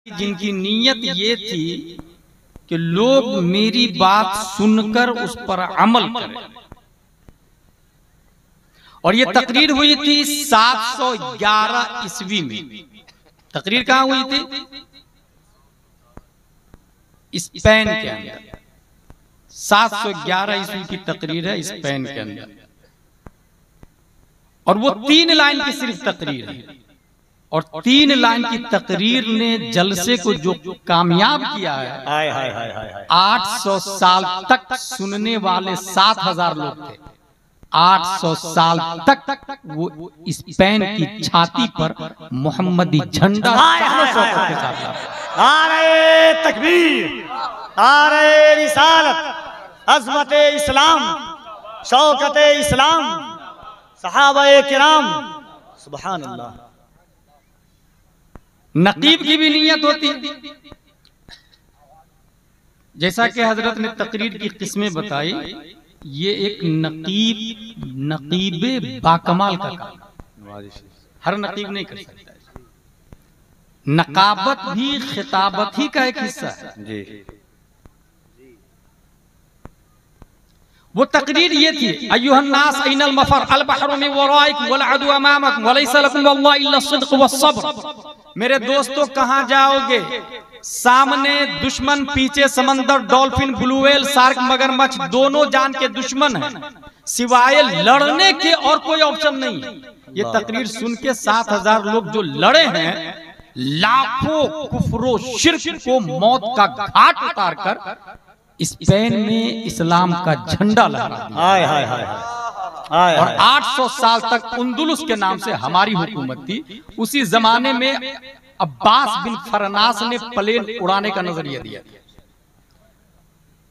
जिनकी नीयत ये थी कि लोग मेरी बात सुनकर उस पर अमल करें। और ये तकरीर हुई थी 711 ईस्वी में। तकरीर कहां हुई थी? स्पेन के अंदर। 711 ईस्वी की तकरीर है स्पेन के अंदर। और वो 3 लाइन की सिर्फ तकरीर है। और 3 लाइन की तकरीर ने जलसे को जो कामयाब किया है, 800 साल तक सुनने वाले 7000 लोग थे। 800 साल तक वो स्पेन की छाती पर मोहम्मदी झंडा के साथ नारे तकबीर, नारे रिसालत, अज़मत इस्लाम, शौकत इस्लाम, सहाबाए किराम, सुभान अल्लाह। नकीब की भी नीयत होती है, जैसा कि हजरत ने तकरीर की किस्में बताई। ये एक नकीबे बाकमाल का काम, हर नकीब नहीं कर सकता। नकाबत भी खिताबत ही का एक हिस्सा है जी। वो तकरीर ये थी, अय्युहन्नास ऐनल मफर अल बहरु मिन वराइकुम वल अदु अमामकुम व लैसा लकुम वल्लाहि इल्ला सिद्क़ व सब्र। मेरे दोस्तों कहां जाओगे? सामने दुश्मन, पीछे समंदर, डॉल्फिन, ब्लू व्हेल, शार्क, मगरमच्छ, दोनों जान के दुश्मन हैं। सिवाय लड़ने के और कोई ऑप्शन नहीं है। ये तकरीर सुन के 7000 लोग जो लड़े हैं, लाखों कुफ्रो शिर्क को मौत का घाट उतार कर स्पेन में इस्लाम का झंडा लहरा दिया। और 800 साल तक उंदुलुस के नाम से हमारी हुकूमत थी। उसी जमाने में अब्बास बिन फरनास ने प्लेन उड़ाने का नजरिया दिया।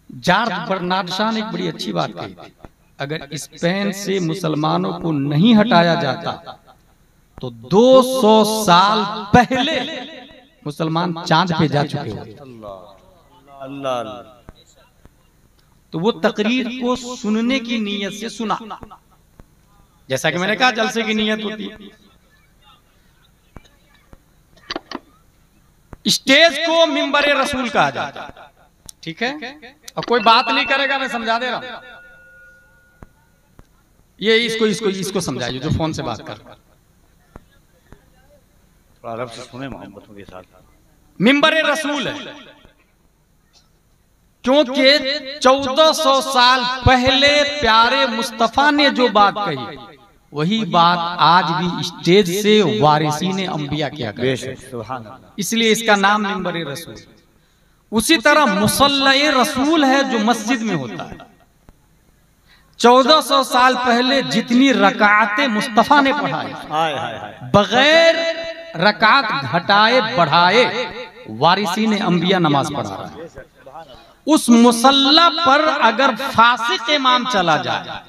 जॉर्ज बर्नार्ड शॉ ने एक बड़ी अच्छी बात कही थी, अगर स्पेन से मुसलमानों को नहीं हटाया जाता तो 200 साल पहले मुसलमान चांद पे जा चुके होते। अल्लाह। तो वो तकरीर को सुनने की नीयत से सुना, जैसा कि मैंने कहा जलसे की नीयत होती है। स्टेज को मिंबरे रसूल कहा जाता है, ठीक है। और कोई बात नहीं करेगा, मैं समझा दे रहा हूं। ये इसको समझाइए जो फोन से बात कर रहा है। अरब से सुने मोहब्बतों के साथ। मिंबरे रसूल है क्योंकि 1400 साल पहले प्यारे मुस्तफा ने जो बात कही, वही बात आज भी स्टेज से वारिसीने अंबिया किया करते हैं। इसलिए इसका नाम मिंबरे रसूल। उसी तरह मुसल्ले रसूल है जो मस्जिद में होता है। 1400 साल पहले जितनी रकातें मुस्तफा ने पढ़ाई, बगैर रकात घटाए बढ़ाए वारिसीने अंबिया नमाज पढ़ा रहा है। उस मुसल्ला पर अगर फासिक इमाम चला जाए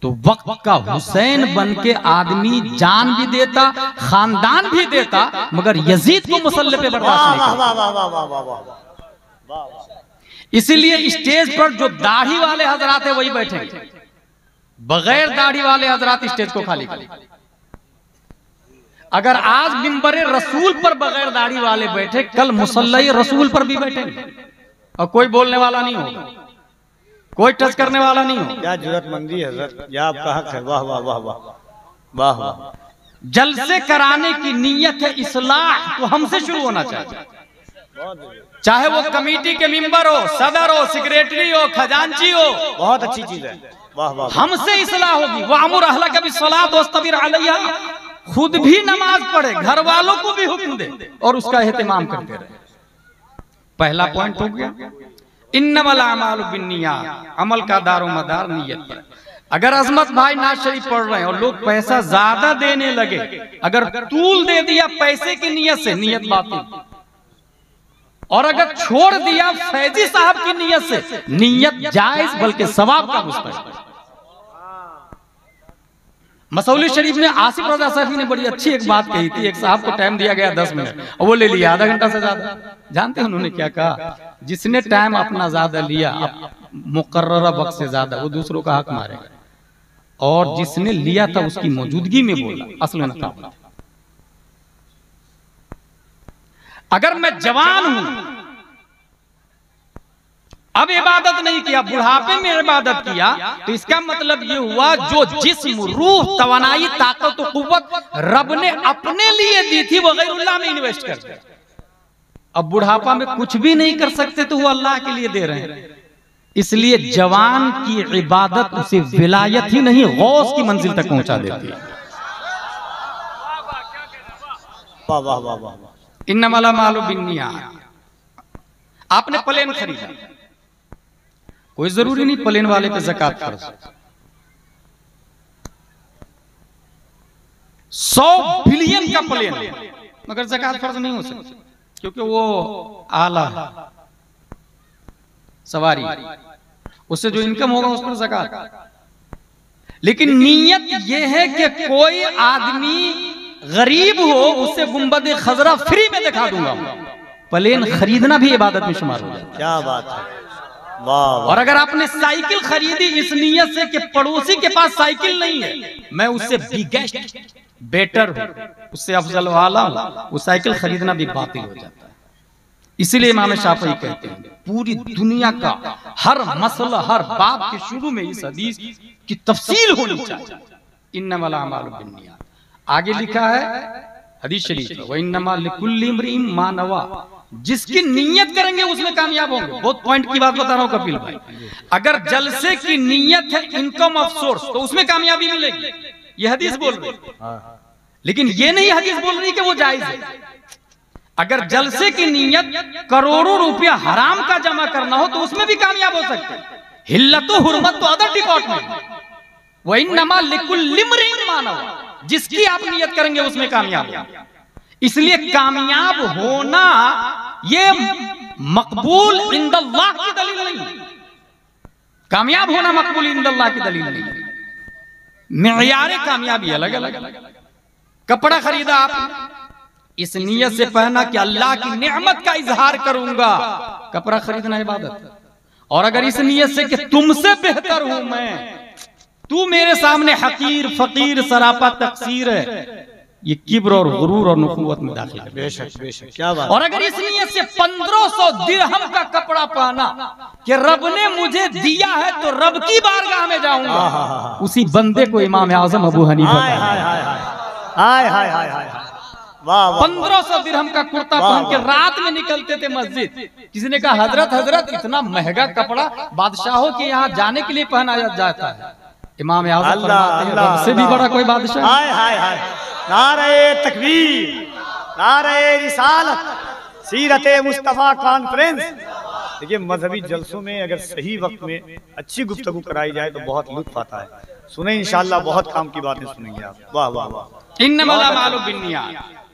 तो वक्त का हुसैन बन के आदमी जान भी देता, खानदान भी देता, मगर यजीद को मुसल्ले पे बर्दाश्त नहीं करता। इसीलिए स्टेज पर जो दाढ़ी वाले हजरात है वही बैठेंगे, बगैर दाढ़ी वाले हजरात स्टेज को खाली करेंगे। अगर आज मिंबरे रसूल पर बगैर दाढ़ी वाले बैठे, कल मुसल्ले रसूल पर भी बैठेंगे और कोई बोलने वाला नहीं होगा, कोई टच करने वाला नहीं होगा। क्या जरूरतमंदी है हज़रत, या आपका हक है। वाह वाह वाह वाह वाह वाह। जलसे कराने की नीयत है, इस्लाह तो हमसे शुरू होना चाहिए। चाहे वो कमेटी के मेंबर हो, सदर हो, सेक्रेटरी हो, खजांची हो, बहुत अच्छी चीज है। वाह वाह। हमसे इस्लाह होगी। वअमुर अहलक बिस्सलात वस्तबिर अलैहा। खुद भी नमाज पढ़े, घर वालों को भी हुक्म दे और उसका एहतिमाम करते रहे। पहला पॉइंट हो गया। इन्नमल अमालु बिन्नियात, अमल का दारो मदार नीयत पर। अगर अजमत भाई नाज शरीफ पढ़ रहे हैं और लोग पैसा ज्यादा देने लगे, अगर तूल दे दिया पैसे की नीयत से, नीयत बातिल। और अगर छोड़ दिया फैजी साहब की नीयत से, नीयत जायज बल्कि सवाब का मुस्तहिक। मसौली शरीफ में आसिफ रजा साहब ने बड़ी अच्छी एक बात कही थी। एक साहब को टाइम दिया गया 10 मिनट और वो ले लिया आधा घंटा से ज्यादा। जानते हैं उन्होंने क्या कहा? जिसने टाइम अपना ज्यादा लिया, मुकर्ररा वक्त से ज्यादा, वो दूसरों का हक मारेगा। और जिसने लिया था उसकी मौजूदगी में बोला, असल में नकाब। अगर मैं जवान हूं, अब इबादत नहीं किया, बुढ़ापे में इबादत किया, तो इसका मतलब ये हुआ जो जिस्म, रूह, तवानाई, ताकत और कुव्वत रब ने अपने लिए दी थी वो गैरुल्लाह में इन्वेस्ट कर दिया। अब बुढ़ापा में कुछ भी नहीं कर सकते तो वो अल्लाह के लिए दे रहे हैं। इसलिए जवान की इबादत उसे विलायत ही नहीं गौस की मंजिल तक पहुंचा देती है। वाह वाह वाह वाह। इन्नमल अमालु बिन्नियात। आपने प्लेन खरीदा, कोई जरूरी नहीं प्लेन वाले पे ज़कात फर्ज। 100 बिलियन का प्लेन मगर ज़कात फर्ज नहीं हो सकती, क्योंकि वो आला सवारी, उससे जो इनकम होगा उस पर ज़कात। लेकिन नीयत ये है कि कोई आदमी गरीब हो उससे गुंबद खजरा फ्री में दिखा दूंगा। प्लेन खरीदना भी इबादत में शुमार हो जाता है। क्या बात है, वाह। और अगर आपने साइकिल खरीदी इस नीयत से कि पड़ोसी के पास साइकिल नहीं है, मैं उससे बिगेस्ट बेटर हूं, उससे अफजल वाला हूं, वो साइकिल खरीदना भी बातिल हो जाता है। इसीलिए इमाम शाफई कहते हैं पूरी दुनिया का हर मसला, हर बात के शुरू में इस हदीस की तफसील होनी चाहिए। इन्नमल अमालु बिन्नियात। आगे लिखा है हदीस शरीफ, व इन्नमा लिकुल्लि इम्रिइन मा नवा। जिसकी नीयत करेंगे उसमें कामयाब होंगे। बहुत पॉइंट की बात बता रहा हूं कपिल भाई। अगर जलसे की नीयत है इनकम ऑफ सोर्स तो उसमें कामयाबी मिलेगी, ये हदीस बोल रही है। लेकिन ये नहीं हदीस बोल रही कि वो जायज है। अगर जलसे की नीयत करोड़ों रुपया हराम का जमा करना हो तो उसमें भी कामयाब हो सकते हैं। हिल्लत हुर्मत तो अदर डिपार्टमेंट। व इन्नमा लिकुल्लि इम्रिइन मा नवा। जिसकी आप नियत करेंगे उसमें कामयाब हो। इसलिए कामयाब होना ये मकबूल इंदल्लाह की दलील नहीं। कामयाब होना मकबूल इंदल्लाह की दलील नहीं। मियार कामयाबी अलग अलग। कपड़ा खरीदा आप इस नियत से पहना कि अल्लाह की नेमत का इजहार करूंगा, कपड़ा खरीदना इबादत। और अगर इस नियत से कि तुमसे बेहतर हूं मैं, तू मेरे सामने हकीर फकीर सरापा तकसीर है, ये किब्र और गुरूर और नुबुव्वत में दाखिल है। बेशक बेशक, क्या बात। और अगर इस नियत से 1500 दिरहम का कपड़ा पहना कि रब ने मुझे दिया है तो रब की बारगाह में जाऊंगा, उसी बंदे को इमाम आजम अबू हनीफा हाय हाय हाय हाय हाय हाय हाय, वाह वाह। 1500 दिरहम का कुर्ता पहन के रात में निकलते थे मस्जिद। किसी ने कहा हजरत हजरत इतना महंगा कपड़ा बादशाहों के यहाँ जाने के लिए पहनाया जाता है। इमाम आज़म फरमाते हैं रब से भी बड़ा कोई बादशाह। हाय हाय हाय, नारे तकबीर, नारे रिसालत, सीरते मुस्तफा कॉन्फ्रेंस। देखिए मजहबी जलसों में अगर सही वक्त में अच्छी गुफ्तगू कराई जाए तो बहुत लुत्फ आता है। सुने इंशाअल्लाह, बहुत काम की बातें सुनेंगे आप। वाह वाह वाह। इन्नमल अमालु बिन्नियात।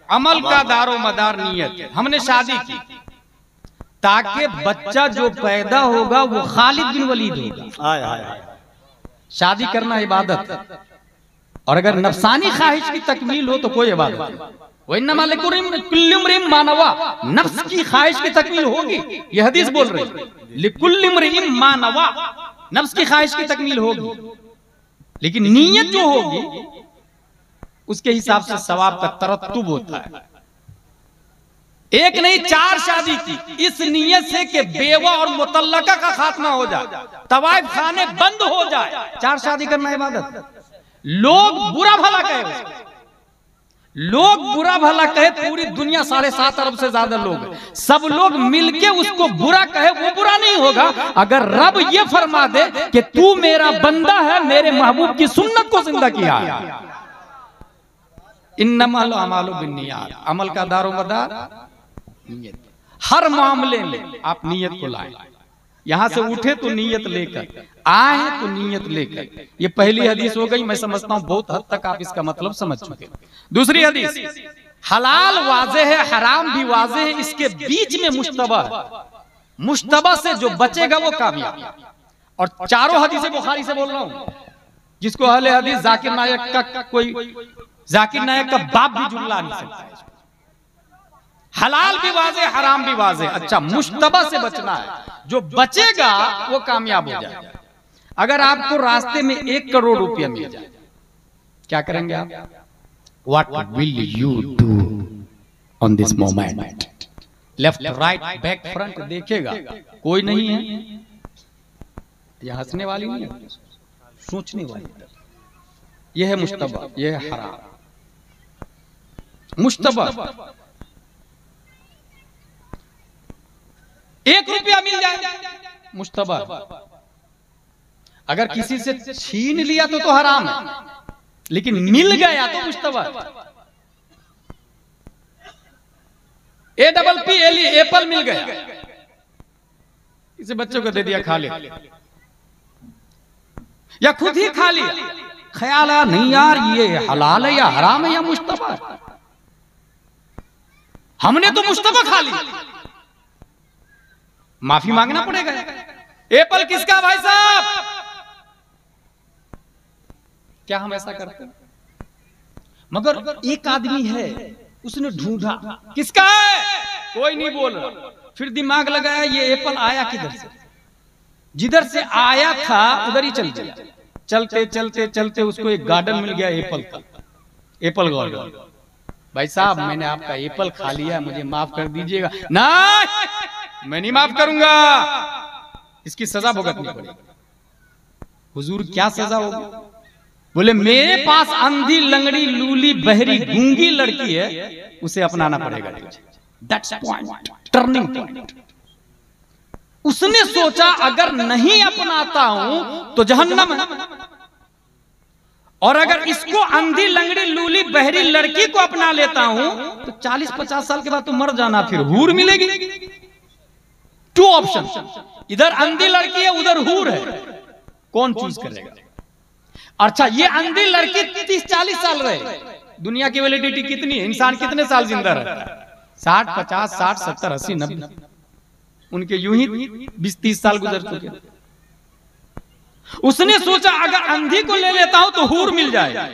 अमल का दारो मदार नियत है। हमने शादी की ताकि बच्चा जो पैदा होगा वो खालिद बिन वलीद होगा। हाय हाय हाय, शादी करना इबादत है। और अगर नफसानी ख्वाहिश की तकमील हो तो कोई इबादत नहीं। वो इन्नमा लिकुल्लि इम्रिइन मा नवा। नफ्स की ख्वाहिश की तकमील होगी, ये हदीस बोल रही है। लिकुल्लि इम्रिइन मा नवा, नफ्स की ख्वाहिश की तकमील होगी, लेकिन नीयत जो होगी उसके हिसाब से सवाब का तरत्तुब होता है। एक नहीं 4 शादी की इस नीयत से कि बेवा और मुतल्लका का खात्मा हो जाए, तवाइफ खाने बंद हो जाए। 4 शादी करना इबादत। लोग बुरा भला कहे, लोग बुरा भला कहे, पूरी दुनिया 7.5 अरब से ज्यादा लोग, सब लोग मिलके उसको बुरा कहे, वो बुरा नहीं होगा। अगर रब ये फरमा दे कि तू मेरा बंदा है, मेरे महबूब की सुन्नत को जिंदा किया है। इन्नमल अमालु बिन्नियात। अमल का दारो मदार नियत। हर मामले में आप नियत को लाएं। यहां से उठे तो नियत लेकर, आए तो नियत लेकर। ये पहली हदीस हो गई। मैं समझता हूं बहुत हद तक आप इसका मतलब समझ चुके। दूसरी हदीस, हलाल वाज़े है, हराम भी वाज़े है, इसके बीच में मुश्तबा है। मुश्तबा से जो बचेगा वो कामयाब। और चारों हदीसें बुखारी से बोल रहा हूं, जिसको अहले हदीस जाकिर नायक का कोई जाकिर नायक का बाप भी जुमला नहीं सकता है। हलाल भी वाज़े, हराम भी वाज़े। अच्छा, मुश्तबा से बचना है, जो बचेगा वो कामयाब हो जाएगा। अगर आपको रास्ते में 1 करोड़ रुपया मिल जाए, क्या करेंगे आप? What will you do on this moment? Left right back front देखेगा, कोई नहीं है। यह हंसने वाली नहीं है, सोचने वाली। यह है मुश्तबा, यह है हराम। मुश्तबा 1 रुपया मिल जाए, मुश्तबा। अगर किसी से छीन लिया तो हराम है, लेकिन मिल गया तो मुश्तबा। APPLE एप्पल मिल गया, इसे बच्चों को दे दिया, खा ले, या खुद ही खा लिया। ख्याल आया नहीं यार ये हलाल है या हराम है या मुश्तबा है, हमने तो मुश्तबा खा लिया, माफी मांगना पड़ेगा। एप्पल किसका भाई साहब? क्या हम ऐसा करते हैं? मगर एक आदमी है, उसने ढूंढा किसका है, कोई नहीं बोल रहा, फिर दिमाग लगाया ये एप्पल आया किधर से, जिधर से आया था उधर ही चल गया। चलते चलते चलते उसको एक गार्डन मिल गया एप्पल का, एप्पल गार्डन। भाई साहब मैंने आपका एप्पल खा लिया, मुझे माफ कर दीजिएगा। ना, मैं नहीं माफ करूंगा, इसकी सजा भुगतनी पड़ेगी। हुजूर क्या सजा होगी? बोले मेरे पास अंधी लंगड़ी लूली बहरी गूंगी लड़की है, उसे अपनाना पड़ेगा। That's point, turning point. उसने सोचा अगर नहीं अपनाता हूं तो जहन्नम है, और अगर इसको अंधी लंगड़ी लूली बहरी लड़की को अपना लेता हूं तो 40-50 साल के बाद तो मर जाना, फिर हूर मिलेगी। 2 ऑप्शन, इधर अंधी लड़की है उधर हूर है, कौन चूज करेगा? अच्छा ये अंधी लड़की 30-40 साल रहे, दुनिया की वैलिडिटी कितनी है? इंसान कितने साल जिंदा रहता है? 60, 50, 60, 70, 80, 90, उनके यूं ही 20-30 साल गुजर चुके। उसने सोचा अगर अंधी को ले लेता हूं तो हूर मिल जाएगा,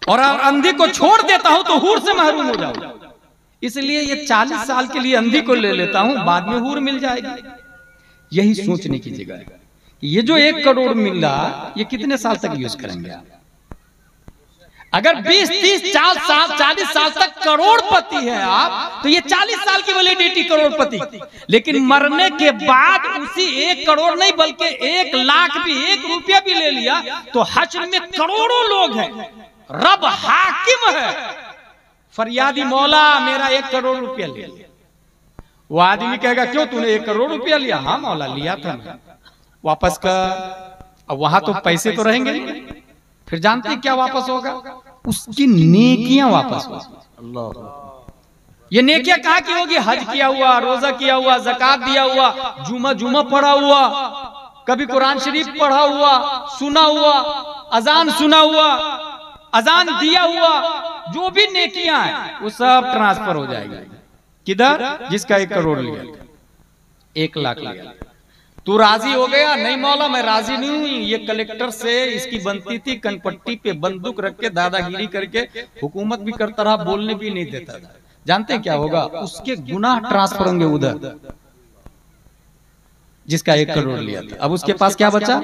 और अंधी को छोड़ देता हूं तो हूर से महरूम हो जाऊंगा, इसलिए ये 40 साल के लिए अंधी को ले लेता हूं, बाद में हूर मिल जाएगी। यही सोचने की जगह है। ये जो 1 करोड़ मिल रहा, ये कितने साल तक यूज करेंगे आप? अगर 20, 30, 40 साल तक करोड़पति है आप, तो ये 40 साल की वैलिडिटी करोड़पति। लेकिन मरने के बाद उसी 1 करोड़ नहीं बल्कि 1 लाख भी, 1 रुपया भी ले लिया तो हश्र में करोड़ों लोग हैं, रब हाकिम है। फरियादी मौला मेरा 1 करोड़ रुपया ले लिया, वो आदमी कहेगा क्यों तूने 1 करोड़ रुपया लिया? हाँ मौला लिया था मैं, वापस कर। अब वहां तो पैसे तो रहेंगे, फिर जानते क्या वापस होगा? उसकी नेकियां वापस होगी। अल्लाह, ये नेकियां कहाँ की होगी? हज किया हुआ, रोजा किया हुआ, ज़कात दिया हुआ, जुमा पढ़ा हुआ, कभी कुरान शरीफ पढ़ा हुआ, सुना हुआ, अजान सुना हुआ, अजान दिया हुआ, जो भी नेकियां हैं वो सब ट्रांसफर हो जाएगी। किधर? जिसका 1 करोड़ लिया, 1 लाख लिया। तू राजी हो गया? नहीं मौला मैं राजी नहीं हूं, ये कलेक्टर से इसकी बनती थी, कनपट्टी पे बंदूक रख के दादागिरी करके हुकूमत भी करता रहा, बोलने भी नहीं देता था। जानते हैं क्या होगा? उसके गुनाह ट्रांसफर होंगे उधर, जिसका 1 करोड़ लिया था। अब उसके पास क्या बचा?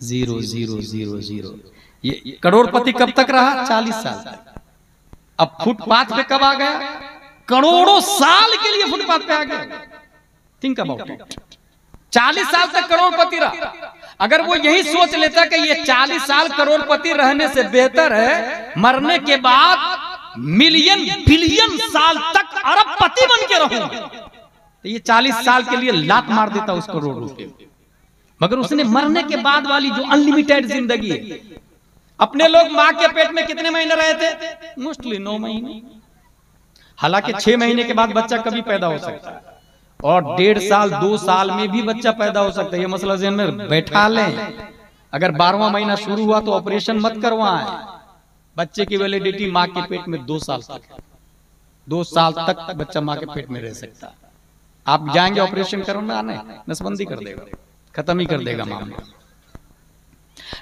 0 0 0 0। ये करोड़पति कब तक रहा? 40 साल तक। अब फुटपाथ पे कब आ गया? करोड़ों साल के लिए फुटपाथ पे आ गया। Think about it. 40 साल तक करोड़पति रहा। अगर वो यही सोच लेता कि ये 40 साल करोड़पति रहने से बेहतर है मरने के बाद मिलियन बिलियन साल तक अरबपति बन के रहूंगा, तो ये 40 साल के लिए लात मार देता उस करोड़ रुपए। मगर उसने मरने के बाद वाली जो अनलिमिटेड जिंदगी है, अपने लोग माँ के पेट में कितने महीने रहे थे? मोस्टली 9 महीने। हालांकि 6 महीने के बाद बच्चा कभी पैदा हो सकता है, और 1.5 साल 2 साल में भी बच्चा पैदा हो सकता है। ये मसला ज़हन में बैठा लें। अगर 12वां महीना शुरू हुआ तो ऑपरेशन मत करवाएं। बच्चे की वैलिडिटी माँ के पेट में 2 साल तक, 2 साल तक बच्चा माँ के पेट में रह सकता है। आप जाएंगे ऑपरेशन करवाने, नसबंदी कर देगा, खत्म ही कर देगा मामला।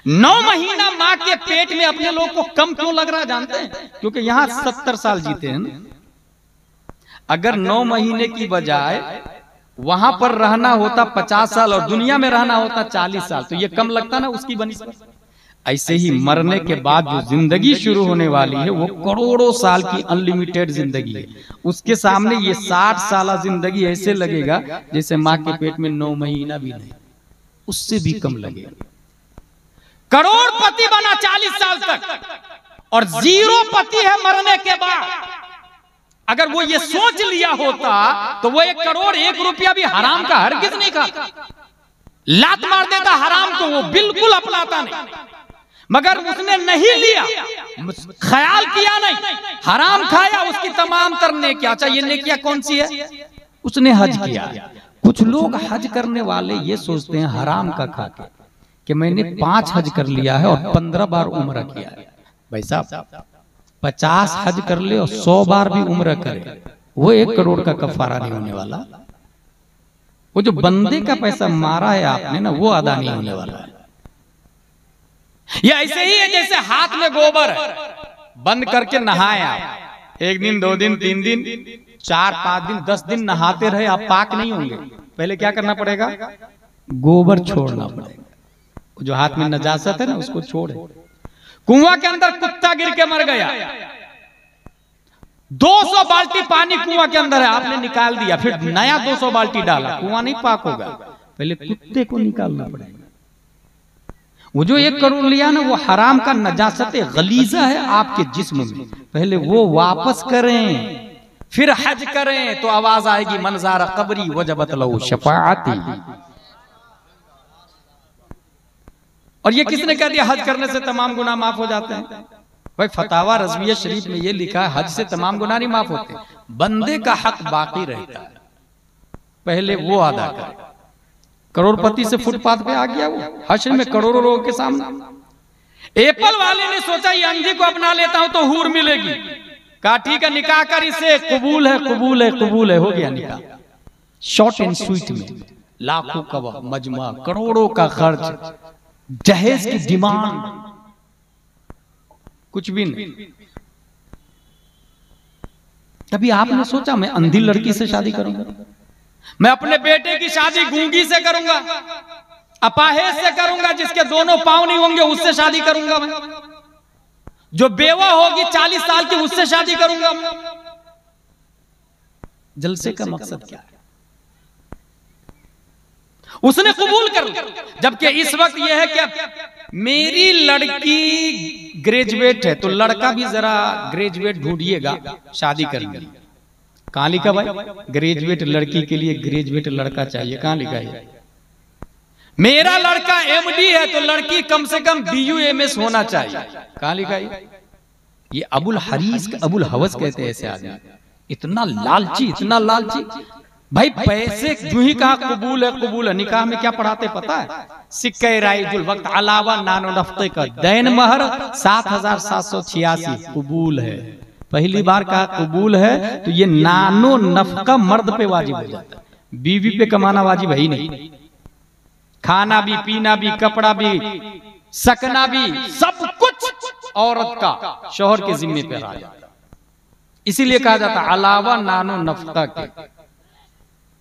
9 महीना माँ के पेट में अपने लोग को कम क्यों लग रहा है जानते हैं? क्योंकि यहाँ 70 साल जीते हैं ना। अगर 9 महीने की बजाय वहां पर रहना होता 50 साल और दुनिया में रहना होता 40 साल, तो ये कम लगता ना उसकी बनिस्बत। ऐसे ही मरने के बाद जो जिंदगी शुरू होने वाली है वो करोड़ों साल की अनलिमिटेड जिंदगी है। उसके सामने ये 60 साल जिंदगी ऐसे लगेगा जैसे माँ के पेट में 9 महीना भी नहीं, उससे भी कम लगेगा। करोड़पति बना 40 साल तक और 0 पति है मरने के बाद। अगर वो ये सोच लिया होता तो वो 1 करोड़ 1 रुपया भी हराम का हरगिज नहीं खाता, लात मार देता हराम को, वो बिल्कुल अपनाता नहीं। मगर उसने नहीं लिया, ख्याल किया नहीं, हराम खाया, उसकी तमाम तर नेकियां। अच्छा ये नेकियां कौन सी है? उसने हज किया। कुछ लोग हज करने वाले ये सोचते हैं हराम का खा के कि मैंने 5 हज कर लिया है और 15 बार उम्र किया है। भाई साहब 50 हज कर ले और 100 बार भी उम्र करे, वो 1 करोड़ का कफारा नहीं होने वाला। वो जो बंदे का पैसा मारा है आपने ना, वो अदा नहीं होने वाला है। ये ऐसे ही है जैसे हाथ में गोबर है, बंद करके नहाए आप 1 दिन 2 दिन 3 दिन 4 5 दिन 10 दिन नहाते रहे, आप पाक नहीं होंगे। पहले क्या करना पड़ेगा? गोबर छोड़ना पड़ेगा। जो हाथ में नजासत है ना उसको छोड़े। कुआं के अंदर कुत्ता गिर के मर गया, 200 बाल्टी पानी कुआं के अंदर है, आपने निकाल दिया, फिर नया 200 बाल्टी डाला, कुआं नहीं पाक होगा। पहले कुत्ते को निकालना पड़ेगा। वो जो 1 करोड़ लिया ना, वो हराम का नजासत गलीजा है आपके जिस्म में, पहले वो वापस करें, फिर हज करें तो आवाज आएगी मनजारा कबरी वजबत लहू शफाअती। और ये किसने कह दिया हज करने से तमाम गुनाह माफ हो जाते हैं? भाई फतावा रज़विया शरीफ में ये लिखा है हज से तमाम गुनाह नहीं माफ होते, बंदे का हक बाकी रहता है, पहले वो अदा करे। करोड़पति से फुटपाथ पे आ गया वो, हश्र में करोड़ों लोगों के सामने। एप्पल वाले ने सोचा ये अंधी को अपना लेता हूं तो हूर मिलेगी, कहा ठीक है निकाह कर इसे, कबूल है कबूल है कबूल है, हो गया निकाह। शॉर्ट एंड स्वीट में लाखों का मजमा, करोड़ों का खर्च, जहेज की डिमांड, कुछ भी नहीं। कभी आपने सोचा मैं अंधी लड़की से शादी करूंगा, मैं अपने बेटे की शादी गूंगी से करूंगा, अपाहिज से करूंगा, जिसके दोनों पांव नहीं होंगे उससे शादी करूंगा मैं, जो बेवा होगी 40 साल की उससे शादी करूंगा मैं। जलसे का मकसद क्या है? उसने कबूल कर लिया, जबकि इस वक्त यह है कि मेरी लड़की ग्रेजुएट है तो लड़का भी जरा ग्रेजुएट ढूंढिएगा शादी करनी। कहां लिखा भाई? ग्रेजुएट लड़की के लिए ग्रेजुएट लड़का चाहिए, कहां लिखा है? मेरा लड़का एमडी है तो लड़की कम से कम BU MS होना चाहिए, कहां लिखा है? ये अबुल हरीस अबुल हवस कहते हैं ऐसे आदमी, इतना लालची इतना लालची। भाई पैसे जो ही कहा कबूल है, निकाह में क्या पढ़ाते पता है? सिक्के राइजुल वक्त अलावा नानो नफ्ते का दैन महर 7786 कबूल है। पहली बार कहा कबूल है तो ये नानो नफका मर्द पे वाजिब हो जाता है, बीवी पे कमाना वाजिब है ही नहीं। खाना भी, पीना भी, कपड़ा भी, सकना भी, सब कुछ औरत का शौहर के जिम्मे पे आ जाता है। इसीलिए कहा जाता है अलावा नानो नफका के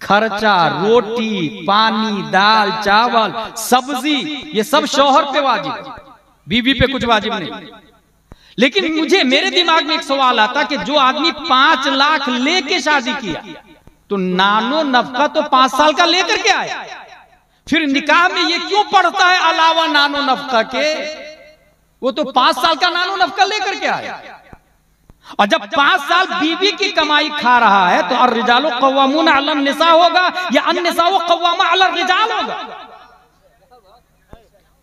खर्चा, रोटी पानी, दाल चावल सब्जी, ये सब शौहर पे वाजिब, बीवी पे कुछ वाजिब नहीं। लेकिन मुझे मेरे दिमाग में एक सवाल आता कि जो आदमी 5 लाख लेके शादी किया तो नानो नफका तो 5 साल का लेकर के आया, फिर निकाह में ये क्यों पढ़ता है अलावा नानो नफका के? वो तो 5 साल का नानो नफका लेकर के आया। और जब 5 साल बीवी की कमाई खा रहा है तो अर्रिजालु कव्वामूना अलन निसा होगा या अन्निसाउ कव्वामा अलर रिजाल होगा?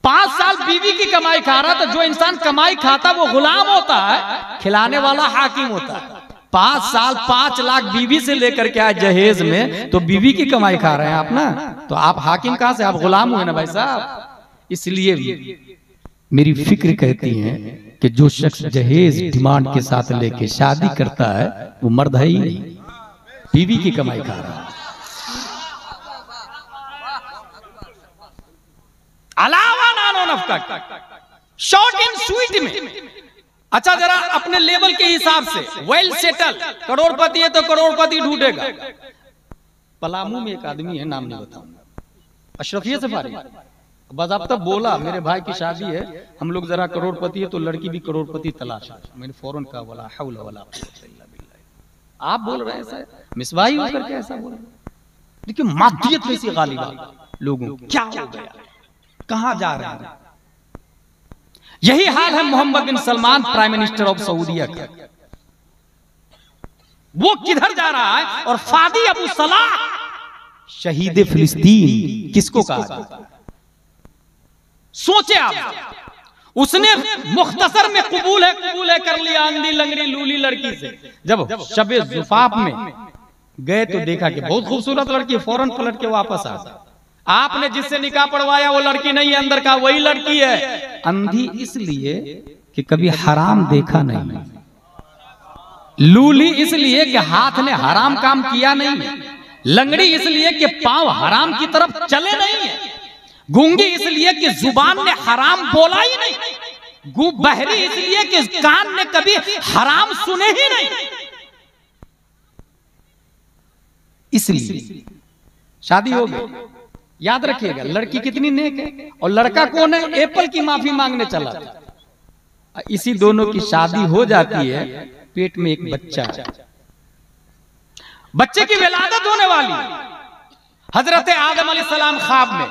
5 साल बीवी की कमाई खा रहा तो जो इंसान कमाई खाता वो गुलाम होता है, खिलाने वाला हाकिम होता है। 5 साल 5 लाख बीवी से लेकर के आए जहेज में तो बीवी की कमाई खा रहे हैं आप ना, तो आप हाकिम कहां से? आप गुलाम हुए ना भाई साहब। इसलिए मेरी फिक्र कहती है कि जो शख्स जहेज डिमांड के साथ लेके शादी करता है वो मर्द है ही नहीं, बीवी की कमाई खा रहा है। अलावा नानो नफका, शॉर्ट एंड स्वीट में। अच्छा जरा अपने लेवल के हिसाब से वेल सेटल, करोड़पति है तो करोड़पति ढूंढेगा। पलामू में एक आदमी है, नाम नहीं बताऊंगा, अशरफिया सफारी, बस अब तक बोला मेरे भाई की शादी है, हम लोग जरा करोड़पति है तो लड़की भी करोड़पति तलाश है। मैंने फौरन कहा वाला हौला वाला कुव्वता इल्ला बिल्लाह। आप बोल रहे हैं ऐसा, मिसबाही होकर के ऐसा बोल रहे। देखिए मादियत कैसी गालिब आ लोगों, क्या हो गया, कहां जा रहे हैं। यही हाल है Mohammed bin Salman prime minister of सऊदीया का। वो किधर जा रहा है? और फादी अबू सलाह शहीद फिलिस्तीन किसको कहा जाता है? सोचे आप, उसने मुख्तसर में कबूल है कर लिया अंधी लंगड़ी लूली लड़की से। जब शबे जुफाफ में गए तो देखा कि बहुत खूबसूरत लड़की, फौरन पलट के वापस आ गया। आपने जिससे निकाह पढ़वाया वो लड़की नहीं है, अंदर का वही लड़की है। अंधी इसलिए कि कभी हराम देखा नहीं, लूली इसलिए कि हाथ ने हराम काम किया नहीं, लंगड़ी इसलिए कि पांव हराम की तरफ चले नहीं है, गूंगी इसलिए कि जुबान ने हराम बोला ही नहीं, बहरी इसलिए कि कान ने कभी हराम सुने ही नहीं। इसलिए शादी हो गई। याद रखिएगा लड़की कितनी नेक है और लड़का कौन है? एप्पल की माफी मांगने चला था। इसी दोनों की शादी हो जाती है, पेट में एक बच्चा है, बच्चे की विलादत होने वाली। हजरत आदम अलैहिस्सलाम ख्वाब में,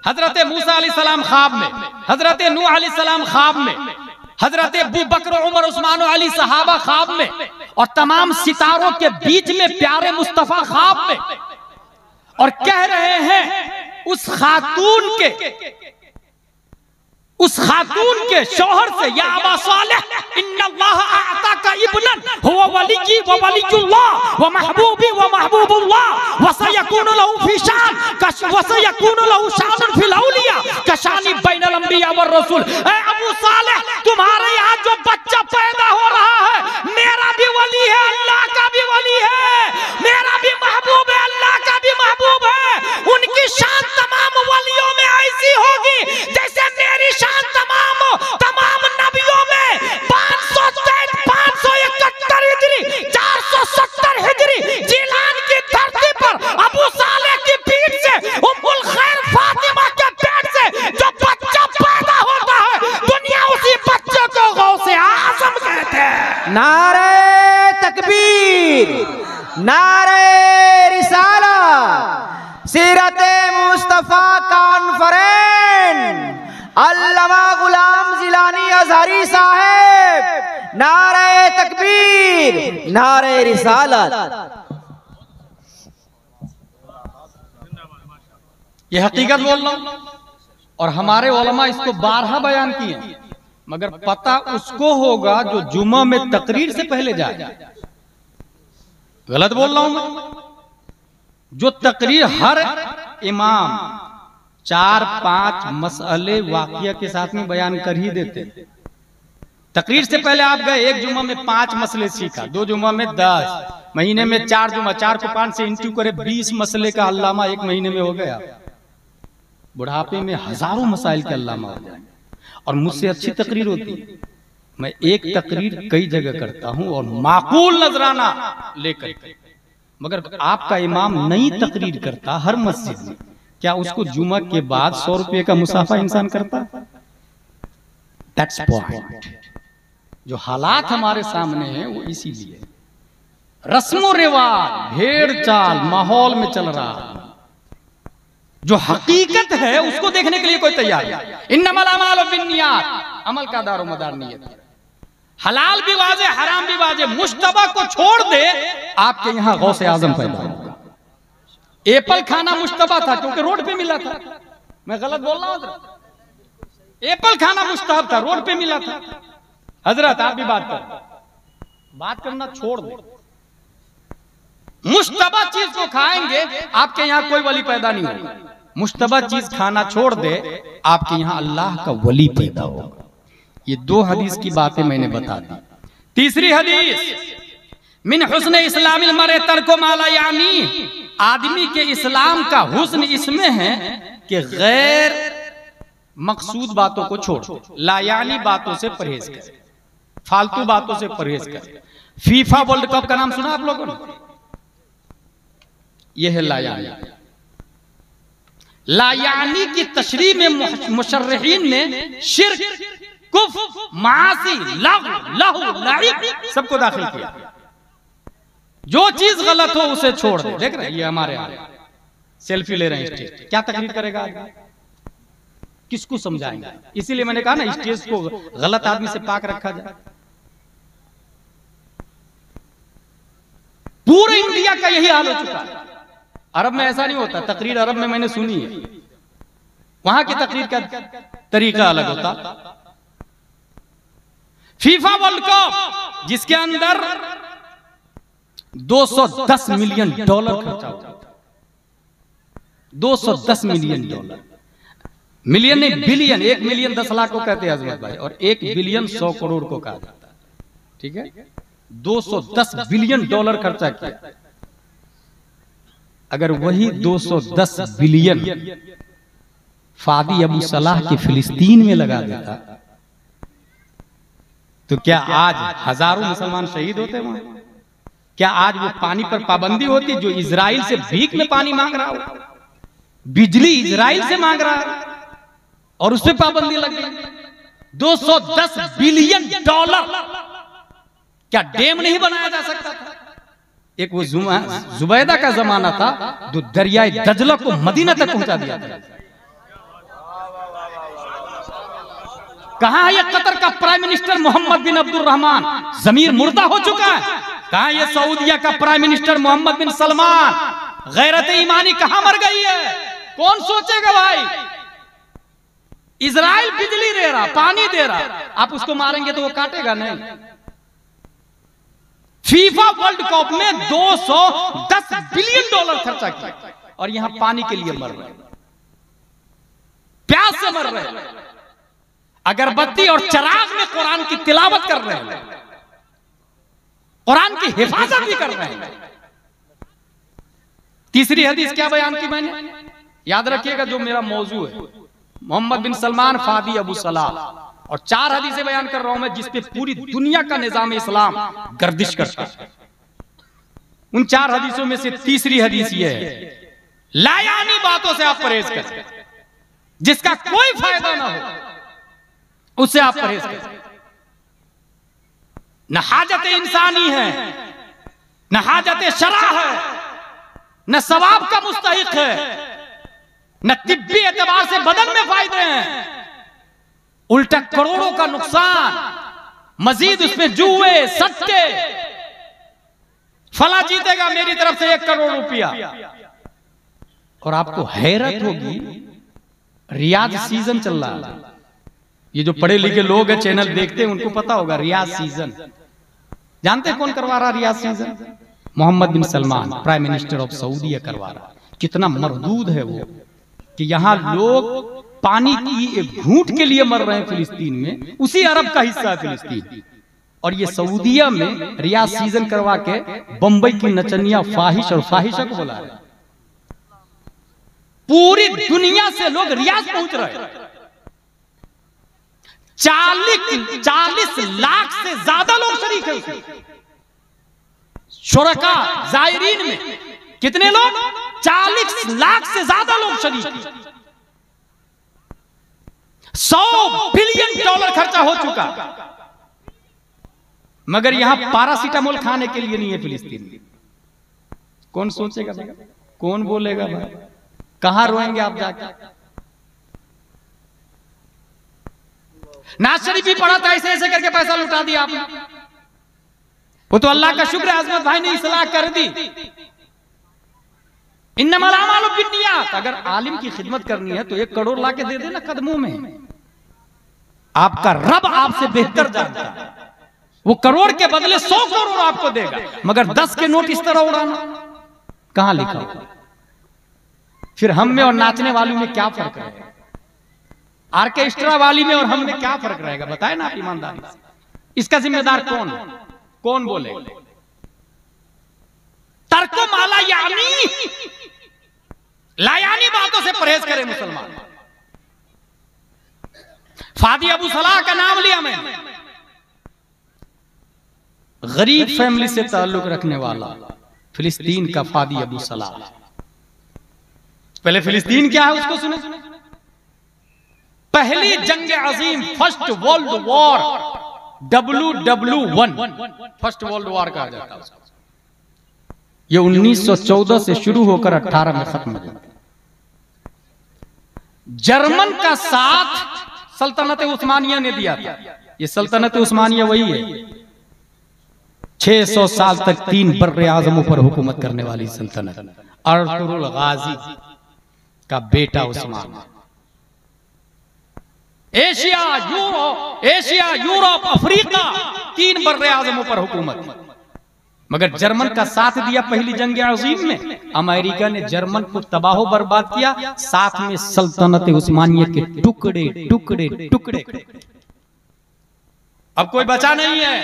हजरत मूसा अलैहिस्सलाम ख्वाब में, हजरत नूह अलैहिस्सलाम ख्वाब में, हजरत अबू बकर उमर उस्मान अली सहाबा ख्वाब में, और तमाम सितारों के बीच में प्यारे मुस्तफा ख्वाब में, और कह रहे हैं उस खातून के शौहर से, या अबा सालेह इन्नल्लाह आताका इब्नन हुवा वलिय्यी व वलिय्युल्लाह व महबूबी व महबूबुल्लाह व सयकूनु लहू फी शान व सयकूनु लहू शानुन फिल औलिया कशानी बैनल अंबिया व रसूल। ए अबू सालेह, तुम्हारे यहाँ जो बच्चा पैदा हो रहा है मेरा भी वली है, अल्लाह का भी वली है, मेरा भी महबूब है, अल्लाह का भी महबूब है। उनकी शान तमाम वलियों में ऐसी होगी जैसे मेरी शान तमाम नबियों में। 571 हिजरी 470 हिजरी जिलान की धरती पर अबू सालेह की पीठ से, उम्मुल खैर फातिमा के पेट से जो बच्चा पैदा होता है, दुनिया उसी बच्चे को गौसे आज़म कहते हैं। नारे तकबीर, नारे रिसालत, सीरते मुस्तफा कॉन्फ्रेंस, अल्लामा गुलाम जिलानी अज़हरी साहेब, नारे तकबीर, नारे रिसालत। ये हकीकत बोल रहा हूं, और हमारे उलमा इसको 12 बयान किए, मगर पता उसको होगा जो जुमा में तकरीर से पहले जाए। गलत बोल रहा हूं मैं? जो तकरीर हर इमाम 4-5 मसले वाक़िया के साथ में बयान कर ही देते। तकरीर से पहले आप गए, एक जुमा में 5 मसले सीखा, 2 जुमा में 10, महीने में 4 जुमा, 4 को 5 से इंटू करे 20 मसले का अल्लामा एक महीने में हो गया। बुढ़ापे में हजारों मसाइल के अल्लामा हो जाएंगे। और मुझसे अच्छी तकरीर होती है, मैं एक तकरीर कई जगह करता हूं और माकूल नजराना लेकर, मगर आपका इमाम नई तकरीर करता हर मस्जिद में, क्या उसको जुमा के बाद 100 रुपए का मुसाफा इंसान करता? That's point. जो हालात हमारे सामने हैं वो इसीलिए रस्मो रिवाज, भेड़ चाल माहौल में चल रहा है। जो हकीकत है उसको देखने के लिए कोई तैयार नहीं। इन्नमल अमालु बिन्नियात, अमल का दारो मदार नियत है। हलाल भी वाजे, हराम भी वाजे, मुश्तबा को छोड़ दे, आपके यहाँ गौसे आजम पैदा होगा। एप्पल खाना मुश्तबा था क्योंकि रोड पे मिला था। मैं गलत बोल रहा हूं? एप्पल खाना मुश्तहब था, रोड पे मिला था। हजरत आप भी बात करना छोड़ दे। मुश्तबा चीज को खाएंगे, आपके यहाँ कोई वली पैदा नहीं होगा। मुश्तबा चीज खाना छोड़ दे, आपके यहाँ अल्लाह का वली पैदा होगा। ये 2 हदीस की बातें मैंने बता दी। तीसरी हदीस, मिन हुस्न इस्लामिल मर्इ तर्को मा ला यानी, आदमी के इस्लाम का हुस्न इसमें है कि गैर मकसूद बातों को छोड़, लायानी बातों से परहेज करे, फालतू बातों से परहेज करे। फीफा वर्ल्ड कप का नाम सुना आप लोगों ने? यह है लायानी। लायानी की तशरीह में मुशर्रिहीन ने शिर्क, कुफ्र, मासी, लहू, लाइब सबको दाखिल किया। जो चीज गलत हो उसे छोड़ दे। देख रहे हैं ये हमारे यहाँ सेल्फी ले रहे हैं स्टेज, क्या तकरीर करेगा आदमी, किसको समझाएंगे? इसीलिए मैंने कहा ना स्टेज को गलत आदमी से पाक रखा जाए। पूरे इंडिया का यही हाल हो चुका है। अरब में ऐसा नहीं होता। तकरीर अरब में मैंने सुनी है, वहां की तकरीर का तरीका अलग होता। फीफा वर्ल्ड कप जिसके अंदर $210 मिलियन खर्चा होता, $210 मिलियन, मिलियन नहीं बिलियन। 1 मिलियन 10 लाख को कहते हैं अजमत भाई, और 1 बिलियन 100 करोड़ को कहा जाता है। ठीक है, $210 बिलियन खर्चा किया। अगर वही 210 बिलियन फादी अबू सलाह की फिलिस्तीन में लगा देता तो क्या आज हजारों मुसलमान शहीद होते वहां? क्या आज वो पानी पर पाबंदी होती जो इजराइल से भीख में पानी मांग रहा हो? बिजली इजराइल से मांग रहा है और उस पर पाबंदी लग गई। $210 बिलियन, क्या डैम नहीं बनाया जा सकता था? एक वो जुबैदा का जमाना था जो दरियाए दजला को मदीना तक पहुंचा दिया था। कहां है ये कतर का prime minister Mohammad bin Abdul Rahman? जमीर मुर्दा हो चुका है। कहां ये सऊदिया का prime minister Mohammad bin Salman? गैरत ईमानी कहां मर गई है? कौन सोचेगा भाई? इजराइल बिजली दे रहा, पानी दे रहा, आप उसको मारेंगे तो वो काटेगा नहीं। फीफा वर्ल्ड कप में $210 बिलियन खर्चा किया और यहां पानी के लिए मर रहे, प्यास से मर रहे, अगरबत्ती और चिराग में कुरान की तिलावत कर रहे हैं, कुरान की हिफाजत भी कर रहे हैं। तीसरी हदीस क्या बयान की मैंने? याद रखिएगा जो मेरा मौजू है, मोहम्मद बिन सलमान फादी अबू सलाह, और 4 हदीसें बयान कर रहा हूं मैं जिसपे पूरी दुनिया का निजाम इस्लाम गर्दिश करता है। उन 4 हदीसों में से तीसरी हदीस ये है, लायानी बातों से आप परहेज करें, जिसका कोई फायदा ना हो उससे आप परहेज करें। न हाजत इंसानी है, न हाजत शरा है, न सवाब का मुस्तहिक है, न तिब्बी एतबार से बदन में फायदे हैं, उल्टा करोड़ों का नुकसान, मजीद उसमें जुए सट्टे। फला जीतेगा मेरी तरफ से 1 करोड़ रुपया। और आपको हैरत होगी, रियाज सीजन चल रहा है। ये जो पढ़े लिखे लोग हैं चैनल देखते हैं उनको पता होगा रियाज सीजन। जानते हैं कौन करवा रहा Riyadh season? Mohammed bin Salman, prime minister of सऊदीया करवा रहा। कितना मरदूद है वो कि यहां लोग पानी की एक घूंट के लिए मर रहे हैं फिलिस्तीन में। उसी अरब का हिस्सा है फिलिस्तीन, और ये सऊदीया में रियाज सीजन करवा के बंबई की नचनिया फाहिश और फाहिशा को बुला रहे। पूरी दुनिया से लोग रियाज पहुंच रहे हैं। 40 लाख से ज्यादा लोग शरीक है उसमें। शुरका जायरीन में कितने लोग? 40 लाख से ज्यादा लोग शरीक हैं। $100 बिलियन खर्चा हो चुका, मगर यहां पैरासीटामोल खाने के लिए नहीं है फिलिस्तीन में। कौन सोचेगा भाई? कौन बोलेगा भाई? कहां रोएंगे आप जाके? नाज शरीफ भी पढ़ा था, ऐसे ऐसे करके पैसा लुटा दिया आपने। वो तो अल्लाह का शुक्र है आजमत भाई ने इस्लाह कर दी। इन्नमल अमालु बिन्नियात। अगर आलिम की खिदमत करनी है तो 1 करोड़ लाके दे देना कदमों में। आपका रब आपसे बेहतर जानता है, वो करोड़ के बदले 100 करोड़ आपको देगा, मगर 10 के नोट इस तरह उड़ाना कहां लिखा हुआ? फिर हम में और नाचने वालों में क्या फर्क रहेगा? आर्केस्ट्रा वाली में और हम में क्या फर्क रहेगा? बताए ना आप ईमानदारी से। इसका जिम्मेदार कौन है? कौन बोले? तर्को माला यानी, लायानी बातों से परहेज करें मुसलमान। फादी अबू सलाह का नाम लिया मैंने, गरीब फैमिली से ताल्लुक रखने वाला फिलिस्तीन का फादी अबू सलाह। पहले फिलिस्तीन क्या है उसको सुने। पहली जंग अजीम, first world war, WW1, first world war कहा जाता है उसको। ये 1914 से शुरू होकर 18 में खत्म हो गया। जर्मन का साथ सल्तनत उस्मानिया ने दिया था। ये सल्तनत उस्मानिया वही है 600 साल तक 3 बर्रे आजमों पर हुकूमत करने वाली सल्तनत। अर्तुगरुल गाजी का बेटा उस्मान। एशिया, यूरोप, अफ्रीका 3 बर्रे आजमों पर हुकूमत। मगर जर्मन का साथ दिया पहली जंग अजीम में। अमेरिका ने जर्मन को तबाह बर्बाद किया, साथ में सल्तनत उस्मानिया के टुकड़े टुकड़े टुकड़े। अब कोई बचा नहीं है,